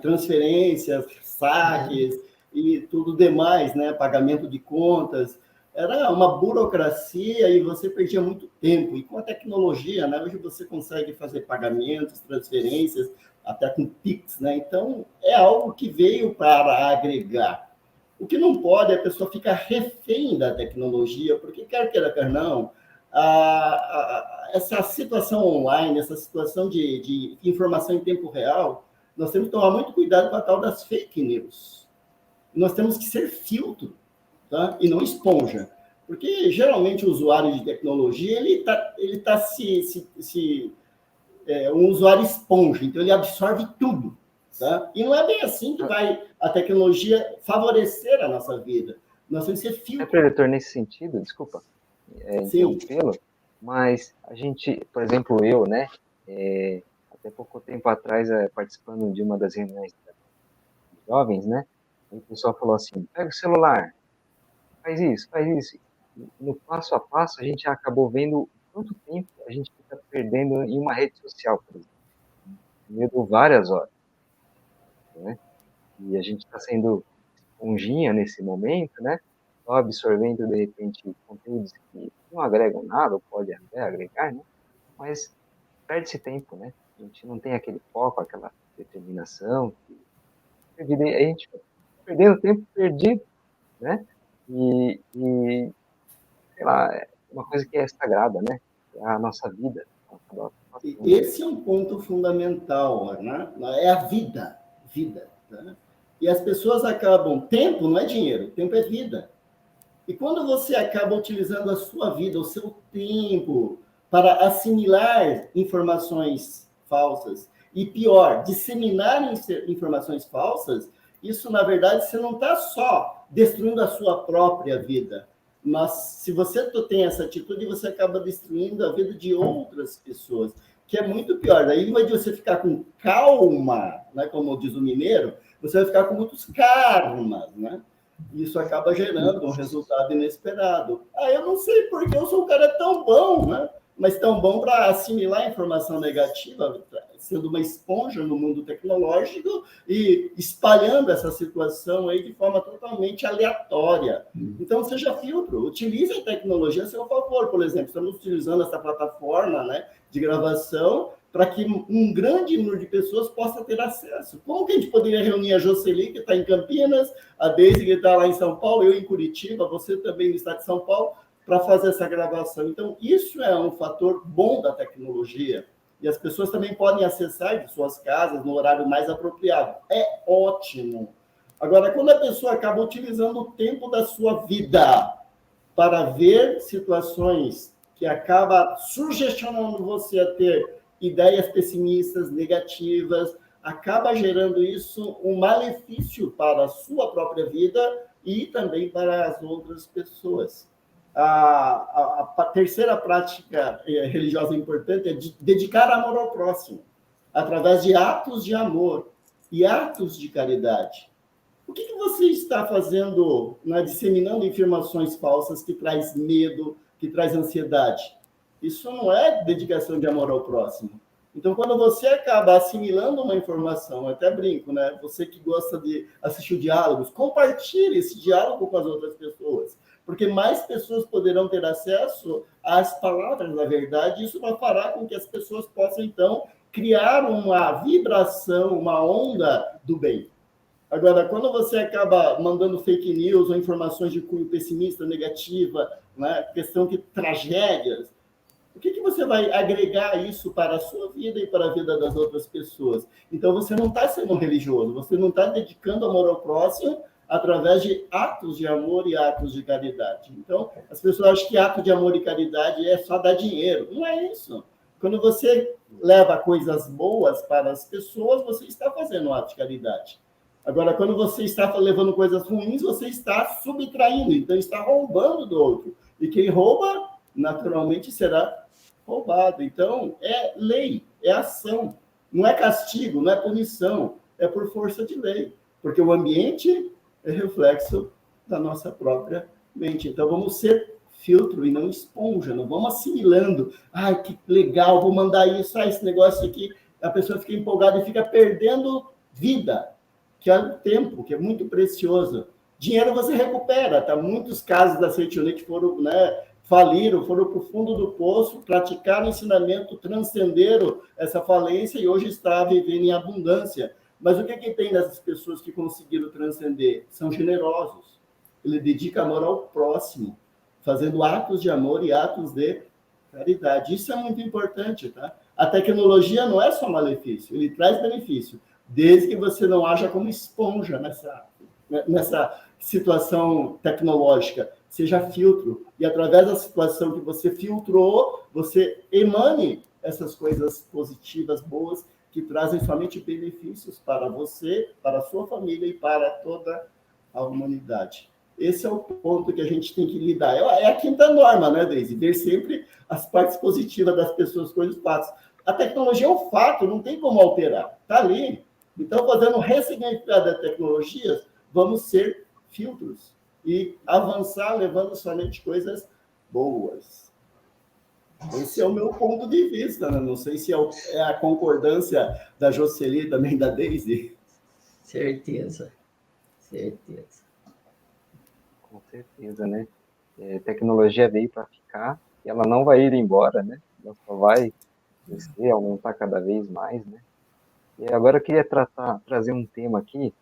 transferências, saques e tudo demais, né? Pagamento de contas. Era uma burocracia e você perdia muito tempo. E com a tecnologia, né? Hoje você consegue fazer pagamentos, transferências, até com Pix, né? Então, é algo que veio para agregar. O que não pode é a pessoa ficar refém da tecnologia, porque quer queira, quer não, essa situação online, essa situação de informação em tempo real, nós temos que tomar muito cuidado com a tal das fake news. Nós temos que ser filtro, tá? E não esponja. Porque, geralmente, o usuário de tecnologia, ele tá um usuário esponja, então ele absorve tudo. Tá? E não é bem assim que vai a tecnologia favorecer a nossa vida. Nós temos que ser filtro. Professor, nesse sentido, desculpa interrompê-lo, mas a gente, por exemplo, eu, né, até pouco tempo atrás, participando de uma das reuniões de jovens, né, o pessoal falou assim, pega o celular, faz isso. No passo a passo, a gente acabou vendo quanto tempo a gente fica perdendo em uma rede social, por exemplo. Medo várias horas. Né? E a gente está sendo esponjinha nesse momento, né? Só absorvendo, de repente, conteúdos que não agregam nada, ou pode até agregar, né? Mas perde-se tempo, né? A gente não tem aquele foco, aquela determinação. A gente fica perdendo tempo perdido, né? E sei lá, é uma coisa que é sagrada, né? É a nossa vida. Esse é um ponto fundamental, né? É a vida. Né? E as pessoas acabam... Tempo não é dinheiro, tempo é vida. E quando você acaba utilizando a sua vida, o seu tempo, para assimilar informações falsas, e pior, disseminar informações falsas, isso, na verdade, você não está só destruindo a sua própria vida, mas se você tem essa atitude, você acaba destruindo a vida de outras pessoas, que é muito pior. Daí, ao invés de você ficar com calma, né, como diz o mineiro, você vai ficar com muitos karmas, né? Isso acaba gerando um resultado inesperado. Eu não sei porque eu sou um cara tão bom, né? Mas tão bom para assimilar a informação negativa, sendo uma esponja no mundo tecnológico e espalhando essa situação aí de forma totalmente aleatória. Então, seja filtro, utilize a tecnologia a seu favor. Por exemplo, estamos utilizando essa plataforma, né, de gravação para que um grande número de pessoas possa ter acesso. Como que a gente poderia reunir a Jocely, que está em Campinas, a Deise, que está lá em São Paulo, eu em Curitiba, você também no estado de São Paulo, para fazer essa gravação? Então, isso é um fator bom da tecnologia. E as pessoas também podem acessar de suas casas no horário mais apropriado. É ótimo. Agora, quando a pessoa acaba utilizando o tempo da sua vida para ver situações que acaba sugestionando você a ter ideias pessimistas, negativas, acaba gerando isso um malefício para a sua própria vida e também para as outras pessoas. A terceira prática religiosa importante é dedicar amor ao próximo, através de atos de amor e atos de caridade. O que você está fazendo, né, disseminando informações falsas que traz medo, que traz ansiedade? Isso não é dedicação de amor ao próximo. Então, quando você acaba assimilando uma informação, eu até brinco, né? Você que gosta de assistir diálogos, compartilhe esse diálogo com as outras pessoas, porque mais pessoas poderão ter acesso às palavras da verdade, e isso vai fará com que as pessoas possam, então, criar uma vibração, uma onda do bem. Agora, quando você acaba mandando fake news ou informações de cunho pessimista, negativa, né, questão de tragédias, o que você vai agregar isso para a sua vida e para a vida das outras pessoas? Então, você não está sendo religioso, você não está dedicando amor ao próximo através de atos de amor e atos de caridade. Então, as pessoas acham que ato de amor e caridade é só dar dinheiro. Não é isso. Quando você leva coisas boas para as pessoas, você está fazendo um ato de caridade. Agora, quando você está levando coisas ruins, você está subtraindo, então está roubando do outro. E quem rouba, naturalmente, será roubado. Então, é lei, é ação. Não é castigo, não é punição, é por força de lei. Porque o ambiente é reflexo da nossa própria mente. Então, vamos ser filtro e não esponja, não vamos assimilando. Ai, que legal, vou mandar isso, esse negócio aqui. A pessoa fica empolgada e fica perdendo vida, que é o tempo, que é muito precioso. Dinheiro você recupera, tá? Muitos casos da Seitione que foram, né, faliram, foram para o fundo do poço, praticaram ensinamento, transcenderam essa falência e hoje está vivendo em abundância. Mas o que tem nessas pessoas que conseguiram transcender? São generosos. Ele dedica amor ao próximo, fazendo atos de amor e atos de caridade. Isso é muito importante, tá? A tecnologia não é só malefício, ele traz benefício, desde que você não haja como esponja nessa situação tecnológica. Seja filtro. E através da situação que você filtrou, você emane essas coisas positivas, boas, que trazem somente benefícios para você, para a sua família e para toda a humanidade. Esse é o ponto que a gente tem que lidar. É a quinta norma, né, Deise? Ver sempre as partes positivas das pessoas, coisas, fatos. A tecnologia é um fato, não tem como alterar. Está ali. Então, fazendo um ressignificado das tecnologias, vamos ser filtros e avançar levando somente coisas boas. Esse é o meu ponto de vista, né? Não sei se é a concordância da Jocely e também da Deise. Certeza, certeza. Com certeza, né? Tecnologia veio para ficar e ela não vai ir embora, né? Ela só vai crescer, aumentar cada vez mais, né? E agora eu queria trazer um tema aqui.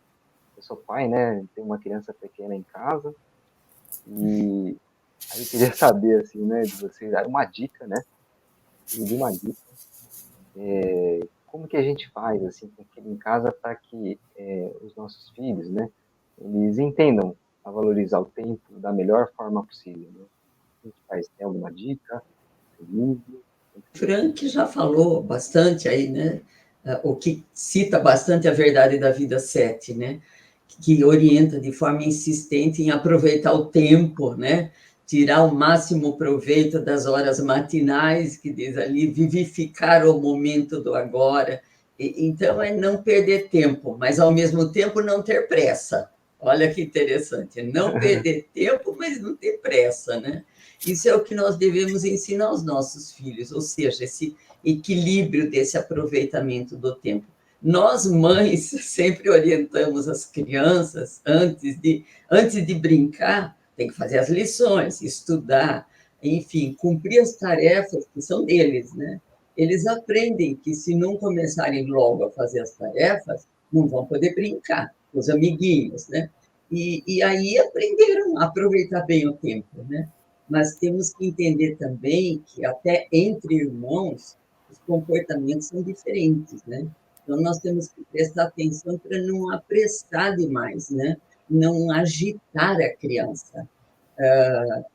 Eu sou pai, né? Tenho uma criança pequena em casa e aí eu queria saber, assim, né, de vocês, uma dica, né? De uma dica. Como que a gente faz, assim, em casa para que os nossos filhos, né, eles entendam a valorizar o tempo da melhor forma possível, né? A gente faz, tem alguma dica? Livro? Frank já falou bastante aí, né? O que cita bastante a Verdade da Vida 7, né? Que orienta de forma insistente em aproveitar o tempo, né? Tirar o máximo proveito das horas matinais, que diz ali, vivificar o momento do agora. Então, é não perder tempo, mas, ao mesmo tempo, não ter pressa. Olha que interessante, não perder tempo, mas não ter pressa, né? Isso é o que nós devemos ensinar aos nossos filhos, ou seja, esse equilíbrio desse aproveitamento do tempo. Nós, mães, sempre orientamos as crianças, antes de brincar, tem que fazer as lições, estudar, enfim, cumprir as tarefas que são deles, né? Eles aprendem que, se não começarem logo a fazer as tarefas, não vão poder brincar com os amiguinhos, né? E aí aprenderam a aproveitar bem o tempo, né? Mas temos que entender também que, até entre irmãos, os comportamentos são diferentes, né? Então, nós temos que prestar atenção para não apressar demais, né? Não agitar a criança.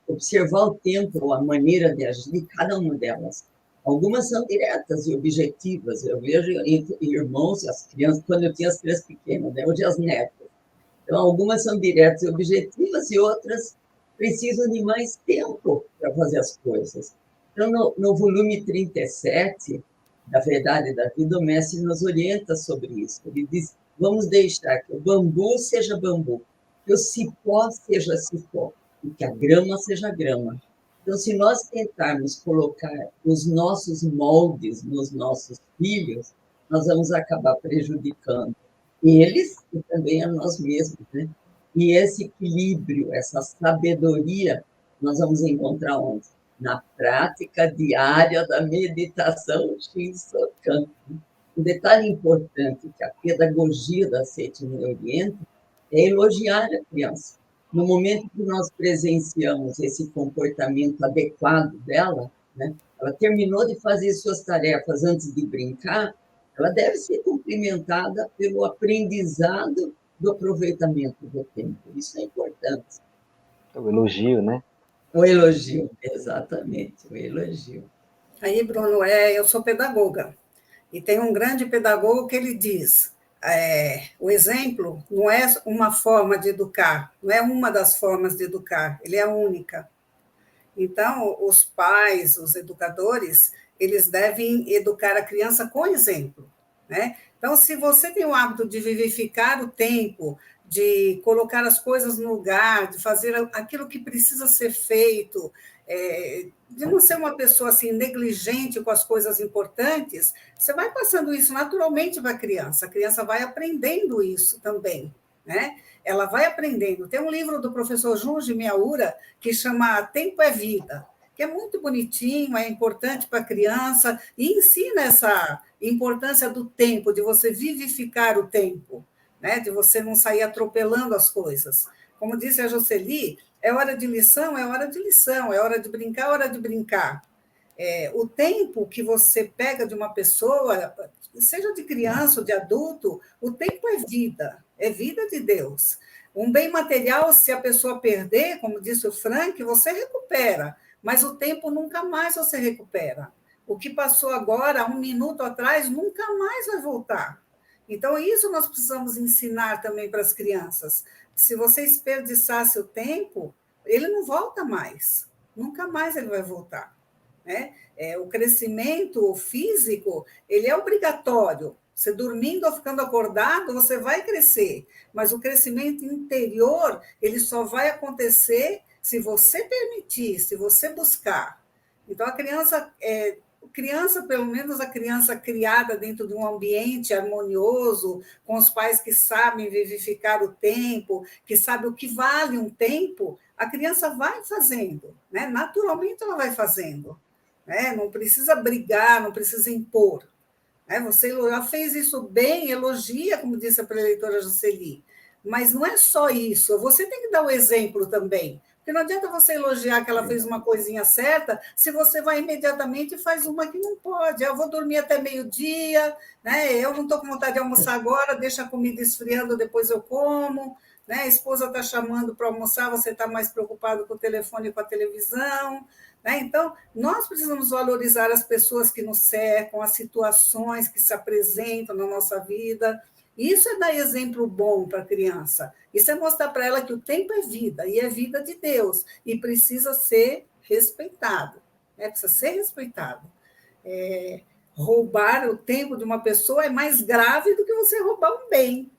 Observar o tempo, a maneira de agir de cada uma delas. Algumas são diretas e objetivas. Eu vejo entre irmãos, as crianças, quando eu tinha as crianças pequenas, né? Hoje as netas. Então, algumas são diretas e objetivas e outras precisam de mais tempo para fazer as coisas. Então, no volume 37 da Verdade da Vida, o mestre nos orienta sobre isso. Ele diz, vamos deixar que o bambu seja bambu, que o cipó seja cipó, e que a grama seja grama. Então, se nós tentarmos colocar os nossos moldes nos nossos filhos, nós vamos acabar prejudicando eles e também a nós mesmos, né? E esse equilíbrio, essa sabedoria, nós vamos encontrar onde? Na prática diária da meditação Shinsokan. Um detalhe importante que a pedagogia da Seitini orienta é elogiar a criança. No momento que nós presenciamos esse comportamento adequado dela, né, ela terminou de fazer suas tarefas antes de brincar, ela deve ser cumprimentada pelo aprendizado do aproveitamento do tempo. Isso é importante. O elogio, né? O elogio, exatamente, o elogio. Aí, Bruno, eu sou pedagoga, e tem um grande pedagogo que ele diz, o exemplo não é uma forma de educar, não é uma das formas de educar, ele é a única. Então, os pais, os educadores, eles devem educar a criança com exemplo, né? Então, se você tem o hábito de vivificar o tempo, de colocar as coisas no lugar, de fazer aquilo que precisa ser feito, de não ser uma pessoa assim negligente com as coisas importantes, você vai passando isso naturalmente para a criança vai aprendendo isso também, né? Ela vai aprendendo. Tem um livro do professor Junji Miyaura que chama Tempo é Vida, que é muito bonitinho, é importante para a criança e ensina essa importância do tempo, de você vivificar o tempo, né? De você não sair atropelando as coisas. Como disse a Jocely, é hora de lição, é hora de lição, é hora de brincar, é hora de brincar. O tempo que você pega de uma pessoa, seja de criança ou de adulto, o tempo é vida de Deus. Um bem material, se a pessoa perder, como disse o Frank, você recupera, mas o tempo nunca mais você recupera. O que passou agora, 1 minuto atrás, nunca mais vai voltar. Então, isso nós precisamos ensinar também para as crianças. Se você desperdiçasse o tempo, ele não volta mais. Nunca mais ele vai voltar, né? O crescimento físico, ele é obrigatório. Você dormindo ou ficando acordado, você vai crescer. Mas o crescimento interior, ele só vai acontecer se você permitir, se você buscar. Então, a criança, pelo menos a criança criada dentro de um ambiente harmonioso, com os pais que sabem vivificar o tempo, que sabem o que vale um tempo, a criança vai fazendo, né? Naturalmente ela vai fazendo, né? Não precisa brigar, não precisa impor, né? Você já fez isso bem, elogia, como disse a preleitora Jocely, mas não é só isso, você tem que dar o exemplo também. Porque não adianta você elogiar que ela fez uma coisinha certa, se você vai imediatamente e faz uma que não pode. Eu vou dormir até meio-dia, né? Eu não estou com vontade de almoçar agora, deixa a comida esfriando, depois eu como. Né? A esposa está chamando para almoçar, você está mais preocupado com o telefone e com a televisão. Né? Então, nós precisamos valorizar as pessoas que nos cercam, as situações que se apresentam na nossa vida. Isso é dar exemplo bom para a criança. Isso é mostrar para ela que o tempo é vida, e é vida de Deus, e precisa ser respeitado. Né? Precisa ser respeitado. Roubar o tempo de uma pessoa é mais grave do que você roubar um bem.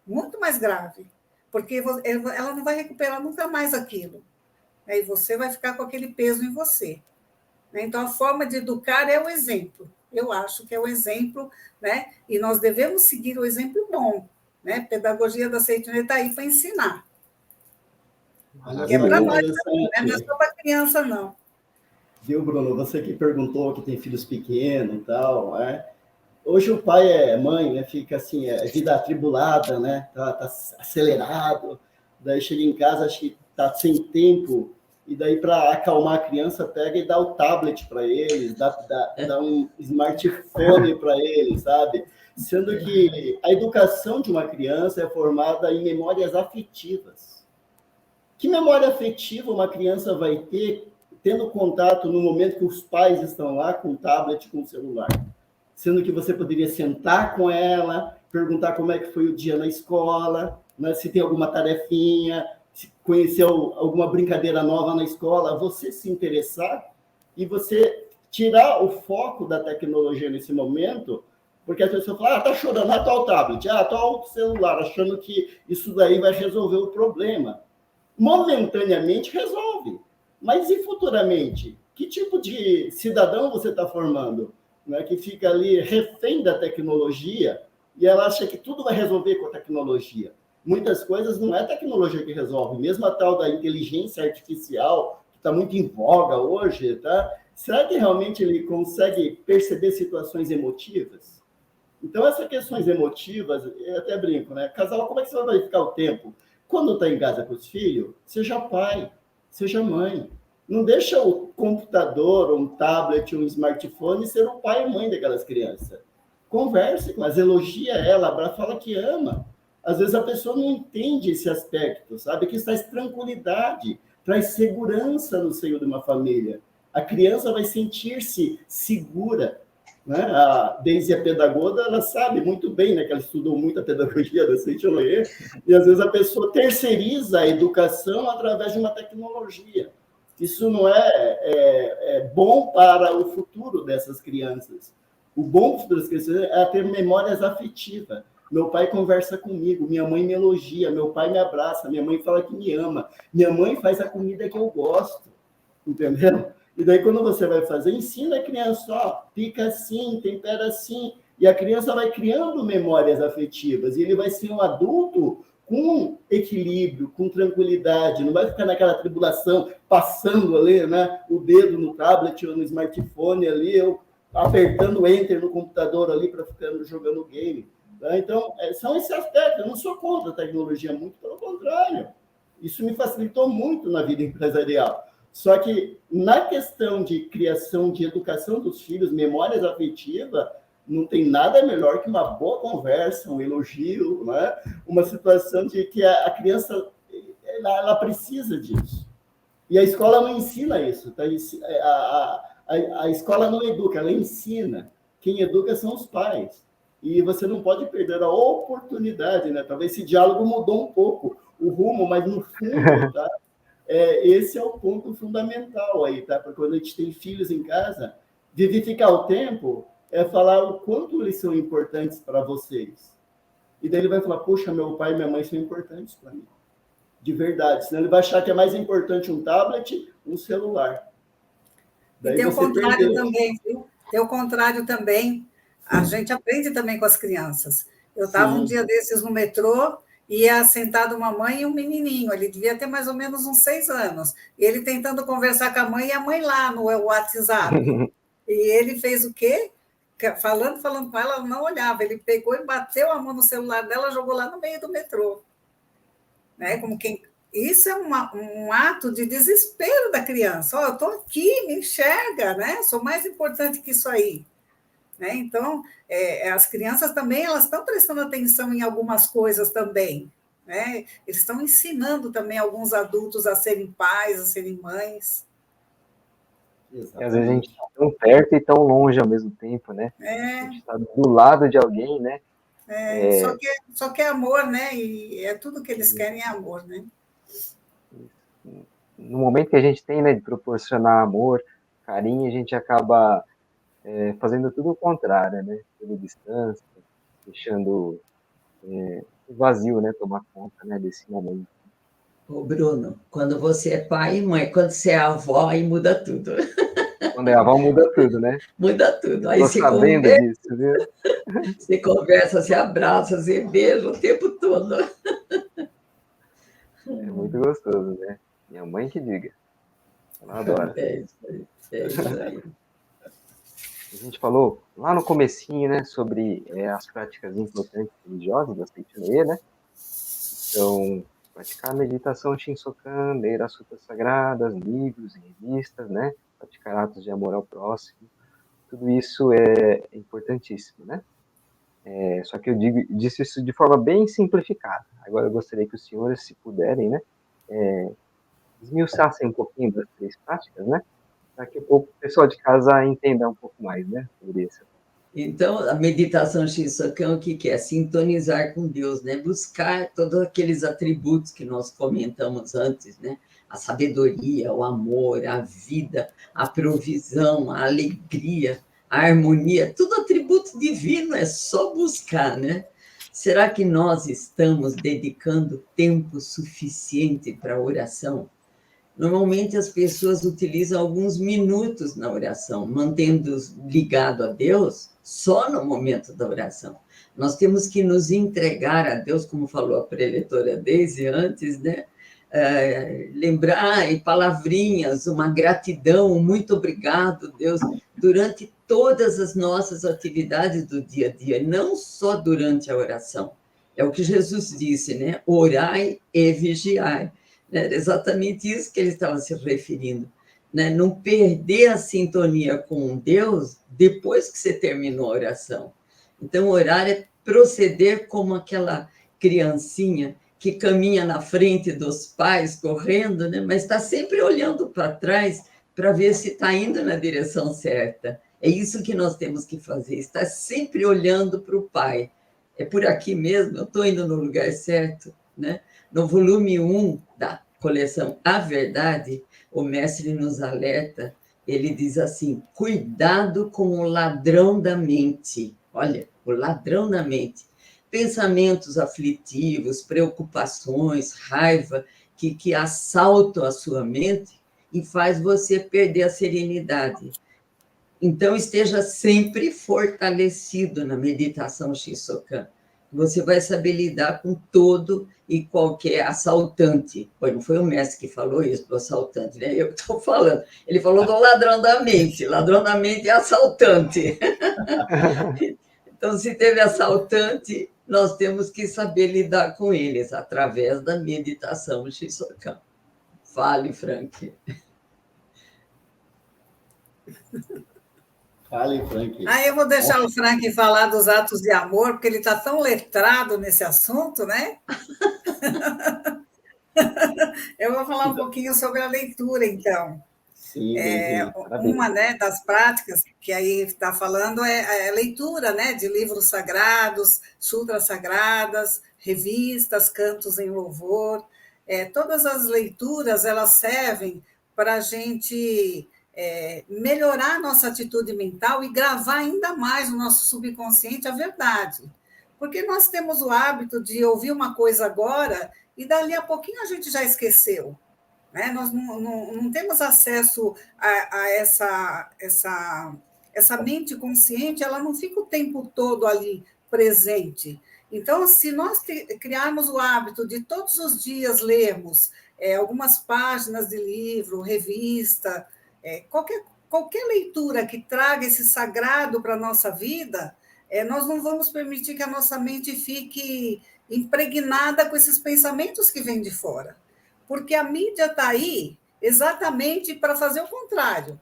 Muito mais grave. Porque ela não vai recuperar nunca mais aquilo. E você vai ficar com aquele peso em você. Então, a forma de educar é o exemplo. Eu acho que é o exemplo, né? E nós devemos seguir o exemplo bom. Né? Pedagogia da Seitini está aí para ensinar. Que é para nós, não é só para criança, não. Viu, Bruno? Você que perguntou que tem filhos pequenos e tal, né? Hoje o pai mãe, né? Fica assim, vida atribulada, né? Tá acelerado, daí chega em casa, acho que tá sem tempo, e daí para acalmar a criança, pega e dá o tablet para eles, dá um smartphone para eles, sabe? Sendo que a educação de uma criança é formada em memórias afetivas. Que memória afetiva uma criança vai ter tendo contato no momento que os pais estão lá com o tablet, com o celular? Sendo que você poderia sentar com ela, perguntar como é que foi o dia na escola, né? Se tem alguma tarefinha, se conheceu alguma brincadeira nova na escola, você se interessar e você tirar o foco da tecnologia nesse momento, porque as pessoas falam, tá chorando, tá o tablet, tá o celular, achando que isso daí vai resolver o problema. Momentaneamente resolve, mas e futuramente? Que tipo de cidadão você está formando? né, que fica ali refém da tecnologia, e ela acha que tudo vai resolver com a tecnologia. Muitas coisas não é a tecnologia que resolve, mesmo a tal da inteligência artificial, que está muito em voga hoje, tá? Será que realmente ele consegue perceber situações emotivas? Então, essas questões emotivas, eu até brinco, né? Casal, como é que você vai verificar o tempo? Quando está em casa com os filhos, seja pai, seja mãe. Não deixa o computador, um tablet, um smartphone ser o pai e mãe daquelas crianças. Converse com elas, elogia ela, fala que ama. Às vezes a pessoa não entende esse aspecto, sabe? Que traz tranquilidade, traz segurança no seio de uma família. A criança vai sentir-se segura, né? A Daisy, a pedagoga, ela sabe muito bem, né, que ela estudou muito a pedagogia da Saint-Honoré, e às vezes a pessoa terceiriza a educação através de uma tecnologia. Isso não é bom para o futuro dessas crianças. O bom futuro das crianças é ter memórias afetivas. Meu pai conversa comigo, minha mãe me elogia, meu pai me abraça, minha mãe fala que me ama, minha mãe faz a comida que eu gosto, entendeu? E daí, quando você vai fazer, ensina a criança, ó, pica assim, tempera assim, e a criança vai criando memórias afetivas, e ele vai ser um adulto com equilíbrio, com tranquilidade, não vai ficar naquela tribulação, passando ali, né, o dedo no tablet ou no smartphone ali, ou apertando enter no computador ali para ficar jogando game. Tá? Então, são esses aspectos. Eu não sou contra a tecnologia, muito pelo contrário. Isso me facilitou muito na vida empresarial. Só que, na questão de criação, de educação dos filhos, memórias afetivas, não tem nada melhor que uma boa conversa, um elogio, né? Uma situação de que a criança ela precisa disso. E a escola não ensina isso. Tá? A escola não educa, ela ensina. Quem educa são os pais. E você não pode perder a oportunidade, né? Talvez esse diálogo mudou um pouco o rumo, mas no fundo, tá? Esse é o ponto fundamental aí, tá? Porque quando a gente tem filhos em casa, vivificar o tempo é falar o quanto eles são importantes para vocês. E daí ele vai falar, poxa, meu pai e minha mãe são importantes para mim. De verdade. Senão ele vai achar que é mais importante um tablet, um celular. Daí e tem o contrário também, viu? Tem o contrário também. A gente aprende também com as crianças. Eu estava um dia desses no metrô, ia sentado uma mãe e um menininho, ele devia ter mais ou menos uns 6 anos, e ele tentando conversar com a mãe, e a mãe lá no WhatsApp. E ele fez o quê? Falando com ela, ela não olhava, ele pegou e bateu a mão no celular dela, jogou lá no meio do metrô. Né? Como quem... Isso é um ato de desespero da criança. Eu estou aqui, me enxerga, né? Sou mais importante que isso aí. Né? Então, as crianças também elas estão prestando atenção em algumas coisas também. Né? Eles estão ensinando também alguns adultos a serem pais, a serem mães. E às vezes a gente está tão perto e tão longe ao mesmo tempo, né? A gente está do lado de alguém, né? Só que é amor, né? E é tudo que eles querem é amor, né? No momento que a gente tem, né, de proporcionar amor, carinho, a gente acaba fazendo tudo o contrário, né? Pela distância, deixando o vazio, né? Tomar conta, né, desse momento. Ô, Bruno, quando você é pai e mãe, quando você é avó, aí muda tudo. Quando é avó, muda tudo, né? Muda tudo. Aí você sabendo disso, viu? Você conversa, você abraça, você beija o tempo todo. É muito gostoso, né? Minha mãe que diga. Ela adora. É isso aí. A gente falou lá no comecinho, né, sobre as práticas importantes religiosas da Saint-Honoré, né? Então, praticar a meditação Shinsokan, ler as frutas sagradas, livros e revistas, né? Praticar atos de amor ao próximo. Tudo isso é importantíssimo, né? Só que eu disse isso de forma bem simplificada. Agora eu gostaria que os senhores, se puderem, né, esmiuçassem um pouquinho das 3 práticas, né? Para que o pessoal de casa entenda um pouco mais, né, sobre isso. Então, a meditação Shinsokan, o que é? Sintonizar com Deus, né? Buscar todos aqueles atributos que nós comentamos antes, né? A sabedoria, o amor, a vida, a provisão, a alegria, a harmonia, tudo atributo divino, é só buscar, né? Será que nós estamos dedicando tempo suficiente para a oração? Normalmente as pessoas utilizam alguns minutos na oração, mantendo-os ligado a Deus só no momento da oração. Nós temos que nos entregar a Deus, como falou a preletora Deise antes, né? Lembrar em palavrinhas, uma gratidão, um muito obrigado, Deus, durante todas as nossas atividades do dia a dia, não só durante a oração. É o que Jesus disse, né? Orai e vigiai. Era exatamente isso que ele estava se referindo, né? Não perder a sintonia com Deus depois que você terminou a oração. Então, orar é proceder como aquela criancinha que caminha na frente dos pais, correndo, né? Mas está sempre olhando para trás para ver se está indo na direção certa. É isso que nós temos que fazer, estar sempre olhando para o Pai. É por aqui mesmo, eu estou indo no lugar certo, né? No volume 1 da coleção A Verdade, o mestre nos alerta, ele diz assim, cuidado com o ladrão da mente. Olha, o ladrão da mente. Pensamentos aflitivos, preocupações, raiva, que assaltam a sua mente e faz você perder a serenidade. Então, esteja sempre fortalecido na meditação Shisokan. Você vai saber lidar com todo e qualquer assaltante. Pois não foi o mestre que falou isso, do assaltante, né? Eu que estou falando. Ele falou do ladrão da mente. Ladrão da mente é assaltante. Então, se teve assaltante, nós temos que saber lidar com eles através da meditação Shisokan. Fale, Frank. Fale, Frank. Eu vou deixar o Frank falar dos atos de amor, porque ele está tão letrado nesse assunto, né? Eu vou falar um pouquinho sobre a leitura, então. Sim, Uma, né, das práticas que aí está falando é a leitura, né, de livros sagrados, sutras sagradas, revistas, cantos em louvor. Todas as leituras elas servem para a gente melhorar a nossa atitude mental e gravar ainda mais no nosso subconsciente a verdade. Porque nós temos o hábito de ouvir uma coisa agora e dali a pouquinho a gente já esqueceu. Né? Nós não temos acesso a essa mente consciente, ela não fica o tempo todo ali presente. Então, se nós criarmos o hábito de todos os dias lermos algumas páginas de livro, revista, qualquer leitura que traga esse sagrado para a nossa vida, nós não vamos permitir que a nossa mente fique impregnada com esses pensamentos que vêm de fora. Porque a mídia está aí exatamente para fazer o contrário.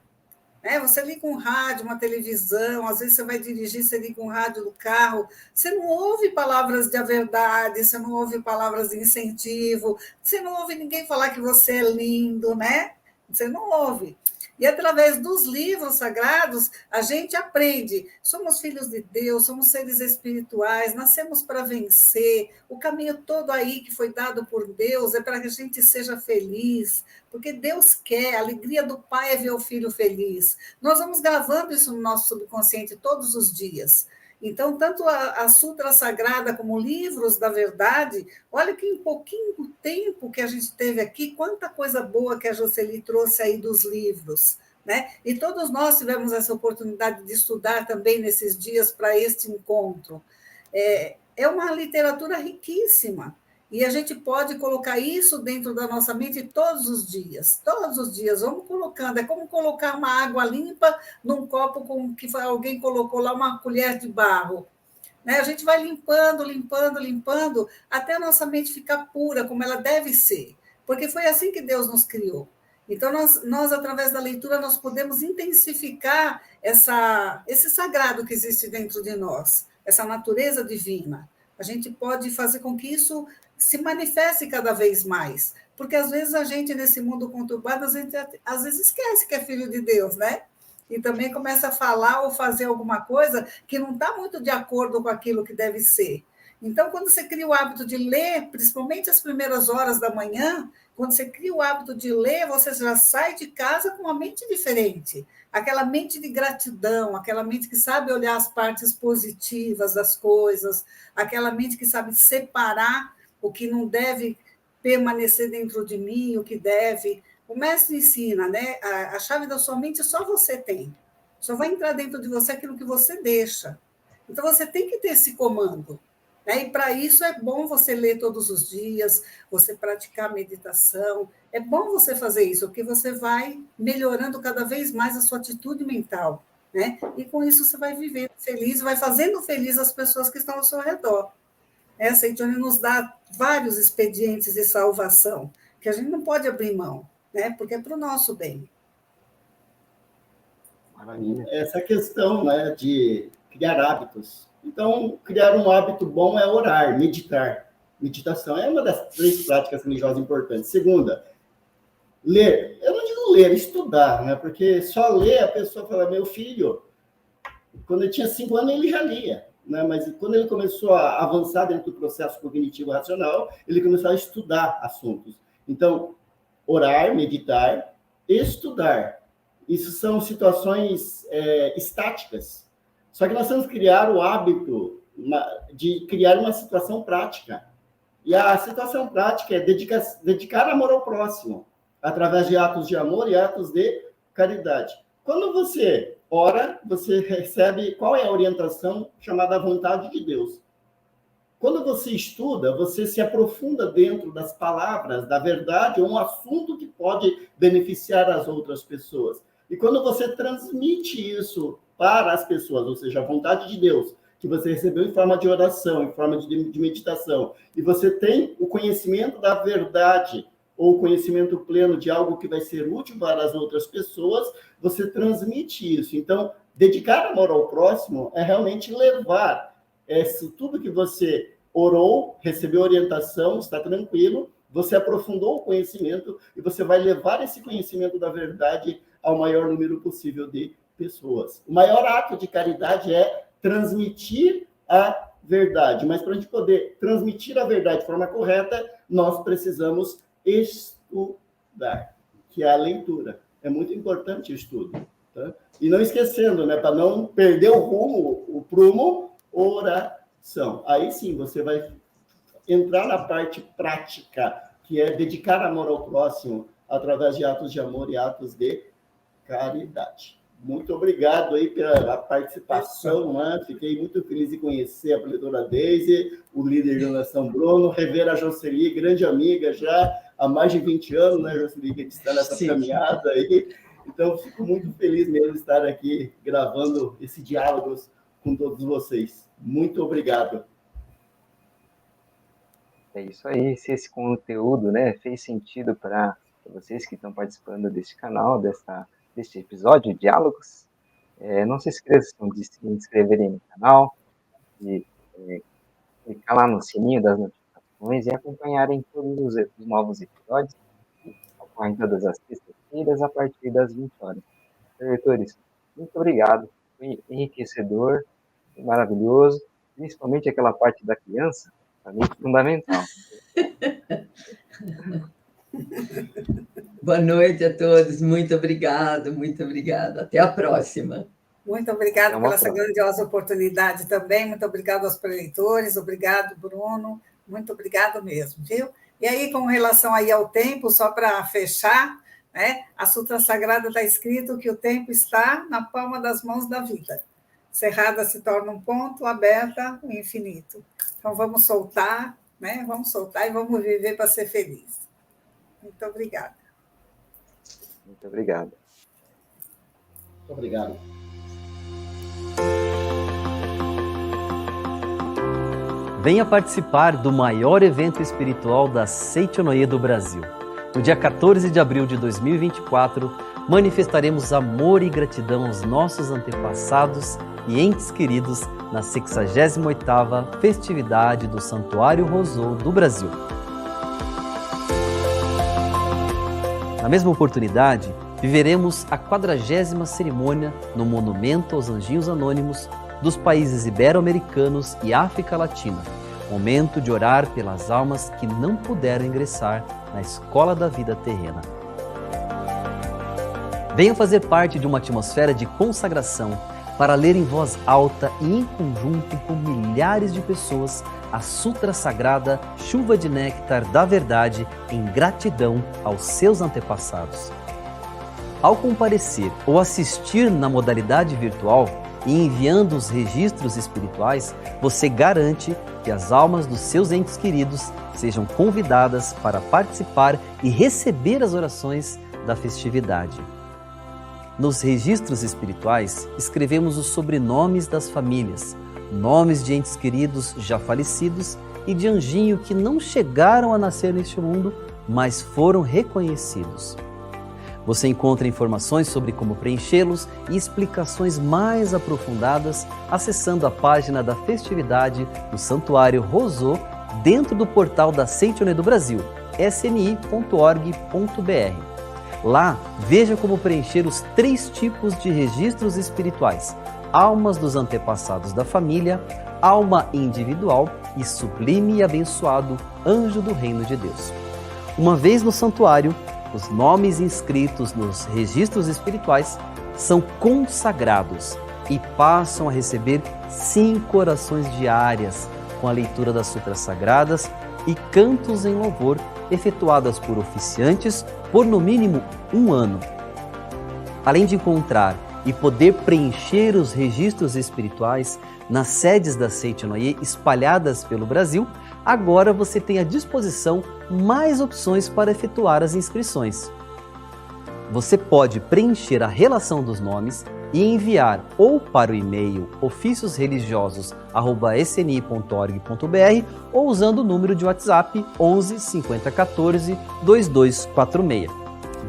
Você liga um rádio, uma televisão, às vezes você vai dirigir, você liga um rádio no carro, você não ouve palavras de verdade, você não ouve palavras de incentivo, você não ouve ninguém falar que você é lindo, né? Você não ouve. E através dos livros sagrados, a gente aprende. Somos filhos de Deus, somos seres espirituais, nascemos para vencer. O caminho todo aí que foi dado por Deus é para que a gente seja feliz, porque Deus quer, a alegria do Pai é ver o filho feliz. Nós vamos gravando isso no nosso subconsciente todos os dias. Então, tanto a Sutra Sagrada como livros da verdade, olha que em pouquinho tempo que a gente teve aqui, quanta coisa boa que a Jocely trouxe aí dos livros, né? E todos nós tivemos essa oportunidade de estudar também nesses dias para este encontro. É uma literatura riquíssima, e a gente pode colocar isso dentro da nossa mente todos os dias, vamos colocando, é como colocar uma água limpa num copo com que alguém colocou lá uma colher de barro, né? A gente vai limpando, até a nossa mente ficar pura, como ela deve ser, porque foi assim que Deus nos criou. Então, nós através da leitura, nós podemos intensificar esse sagrado que existe dentro de nós, essa natureza divina. A gente pode fazer com que isso se manifeste cada vez mais, porque às vezes a gente, nesse mundo conturbado, a gente às vezes esquece que é filho de Deus, né? E também começa a falar ou fazer alguma coisa que não está muito de acordo com aquilo que deve ser. Então, quando você cria o hábito de ler, principalmente as primeiras horas da manhã, quando você cria o hábito de ler, você já sai de casa com uma mente diferente. Aquela mente de gratidão, aquela mente que sabe olhar as partes positivas das coisas, aquela mente que sabe separar o que não deve permanecer dentro de mim, o que deve O mestre ensina, né? A chave da sua mente só você tem. Só vai entrar dentro de você aquilo que você deixa. Então, você tem que ter esse comando. Né? E, para isso, é bom você ler todos os dias, você praticar meditação. É bom você fazer isso, porque você vai melhorando cada vez mais a sua atitude mental. Né? E, com isso, você vai vivendo feliz, vai fazendo feliz as pessoas que estão ao seu redor. A Saint Johnny nos dá vários expedientes de salvação, que a gente não pode abrir mão, né? Porque é para o nosso bem. Maravilha. Essa questão, né, de criar hábitos. Então, criar um hábito bom é orar, meditar. Meditação é uma das 3 práticas religiosas importantes. Segunda, ler. Eu não digo ler, estudar, né? Porque só ler, a pessoa fala, meu filho, quando ele tinha 5 anos, ele já lia. Né? Mas quando ele começou a avançar dentro do processo cognitivo racional, ele começou a estudar assuntos. Então, orar, meditar, estudar. Isso são situações estáticas. Só que nós temos que criar o hábito de criar uma situação prática. E a situação prática é dedicar amor ao próximo, através de atos de amor e atos de caridade. Quando você ora, você recebe qual é a orientação chamada vontade de Deus. Quando você estuda, você se aprofunda dentro das palavras, da verdade, ou um assunto que pode beneficiar as outras pessoas. E quando você transmite isso para as pessoas, ou seja, a vontade de Deus, que você recebeu em forma de oração, em forma de meditação, e você tem o conhecimento da verdade, ou conhecimento pleno de algo que vai ser útil para as outras pessoas, você transmite isso. Então, dedicar amor ao próximo é realmente levar tudo que você orou, recebeu orientação, está tranquilo, você aprofundou o conhecimento e você vai levar esse conhecimento da verdade ao maior número possível de pessoas. O maior ato de caridade é transmitir a verdade, mas para a gente poder transmitir a verdade de forma correta, nós precisamos estudar, que é a leitura. É muito importante o estudo. Tá? E não esquecendo, né, para não perder o rumo, o prumo, oração. Aí sim, você vai entrar na parte prática, que é dedicar amor ao próximo através de atos de amor e atos de caridade. Muito obrigado aí pela participação, né? Fiquei muito feliz de conhecer a professora Deise, o líder de Nação Bruno, rever a Jocely, grande amiga já há mais de 20 anos, né, Jocely, que está nessa caminhada aí. Então, fico muito feliz mesmo de estar aqui gravando esse diálogo com todos vocês. Muito obrigado. É isso aí. Se esse conteúdo, né, fez sentido para vocês que estão participando deste canal, deste episódio de Diálogos, não se esqueçam de se inscreverem no canal, de clicar lá no sininho das notificações e acompanharem todos os novos episódios, ocorrem todas as sextas-feiras a partir das 20 horas. Leitores, muito obrigado. Foi enriquecedor, foi maravilhoso, principalmente aquela parte da criança, para mim, fundamental. Boa noite a todos, muito obrigado, muito obrigada. Até a próxima. Muito obrigada por essa grandiosa oportunidade também, muito obrigado aos preleitores, obrigado, Bruno, muito obrigado mesmo, viu? E aí, com relação aí ao tempo, só para fechar, né, a Sutra Sagrada está escrito que o tempo está na palma das mãos da vida. Cerrada se torna um ponto, aberta o infinito. Então, vamos soltar, né? Vamos soltar e vamos viver para ser feliz. Muito obrigada. Muito obrigado. Muito obrigado. Venha participar do maior evento espiritual da Seichonoye do Brasil. No dia 14 de abril de 2024, manifestaremos amor e gratidão aos nossos antepassados e entes queridos na 68ª festividade do Santuário Rosô do Brasil. Na mesma oportunidade, viveremos a 40ª cerimônia no Monumento aos Anjinhos Anônimos dos países ibero-americanos e África Latina, momento de orar pelas almas que não puderam ingressar na escola da vida terrena. Venha fazer parte de uma atmosfera de consagração para ler em voz alta e em conjunto com milhares de pessoas a Sutra Sagrada Chuva de Néctar da Verdade em gratidão aos seus antepassados. Ao comparecer ou assistir na modalidade virtual e enviando os registros espirituais, você garante que as almas dos seus entes queridos sejam convidadas para participar e receber as orações da festividade. Nos registros espirituais, escrevemos os sobrenomes das famílias, nomes de entes queridos já falecidos e de anjinho que não chegaram a nascer neste mundo, mas foram reconhecidos. Você encontra informações sobre como preenchê-los e explicações mais aprofundadas acessando a página da festividade do Santuário Rosô dentro do portal da Seitonê do Brasil, sni.org.br. Lá, veja como preencher os 3 tipos de registros espirituais: almas dos antepassados da família, alma individual e sublime e abençoado anjo do reino de Deus. Uma vez no santuário, os nomes inscritos nos registros espirituais são consagrados e passam a receber 5 orações diárias com a leitura das sutras sagradas e cantos em louvor efetuadas por oficiantes por no mínimo 1 ano. Além de encontrar e poder preencher os registros espirituais nas sedes da Seitonê espalhadas pelo Brasil, agora você tem à disposição mais opções para efetuar as inscrições. Você pode preencher a relação dos nomes e enviar ou para o e-mail oficiosreligiosos@sni.org.br ou usando o número de WhatsApp 11 50 14 2246.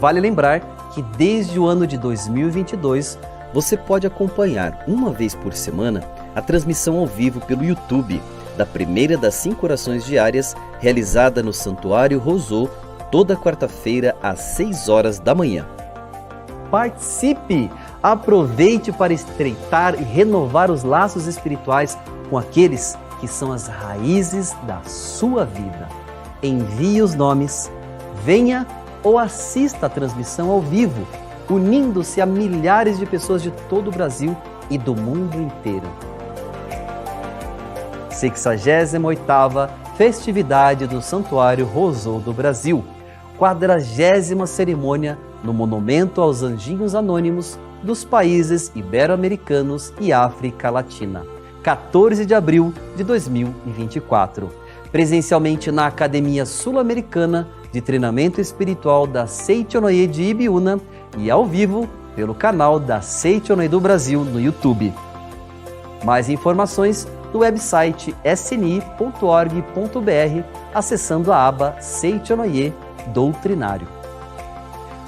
Vale lembrar que desde o ano de 2022 você pode acompanhar uma vez por semana a transmissão ao vivo pelo YouTube da primeira das 5 orações diárias realizada no Santuário Rosô toda quarta-feira às 6 horas da manhã. Participe! Aproveite para estreitar e renovar os laços espirituais com aqueles que são as raízes da sua vida. Envie os nomes, venha ou assista a transmissão ao vivo, unindo-se a milhares de pessoas de todo o Brasil e do mundo inteiro. 68ª Festividade do Santuário Rosô do Brasil, 40ª cerimônia no Monumento aos Anjinhos Anônimos dos países ibero-americanos e África Latina, 14 de abril de 2024. Presencialmente na Academia Sul-Americana de Treinamento Espiritual da Seitonê de Ibiúna e ao vivo pelo canal da Seitonê do Brasil no YouTube. Mais informações no website sni.org.br, acessando a aba Seitonê Doutrinário.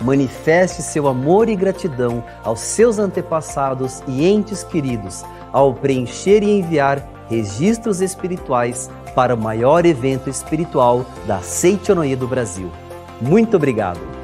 Manifeste seu amor e gratidão aos seus antepassados e entes queridos ao preencher e enviar registros espirituais para o maior evento espiritual da Seitonê do Brasil. Muito obrigado!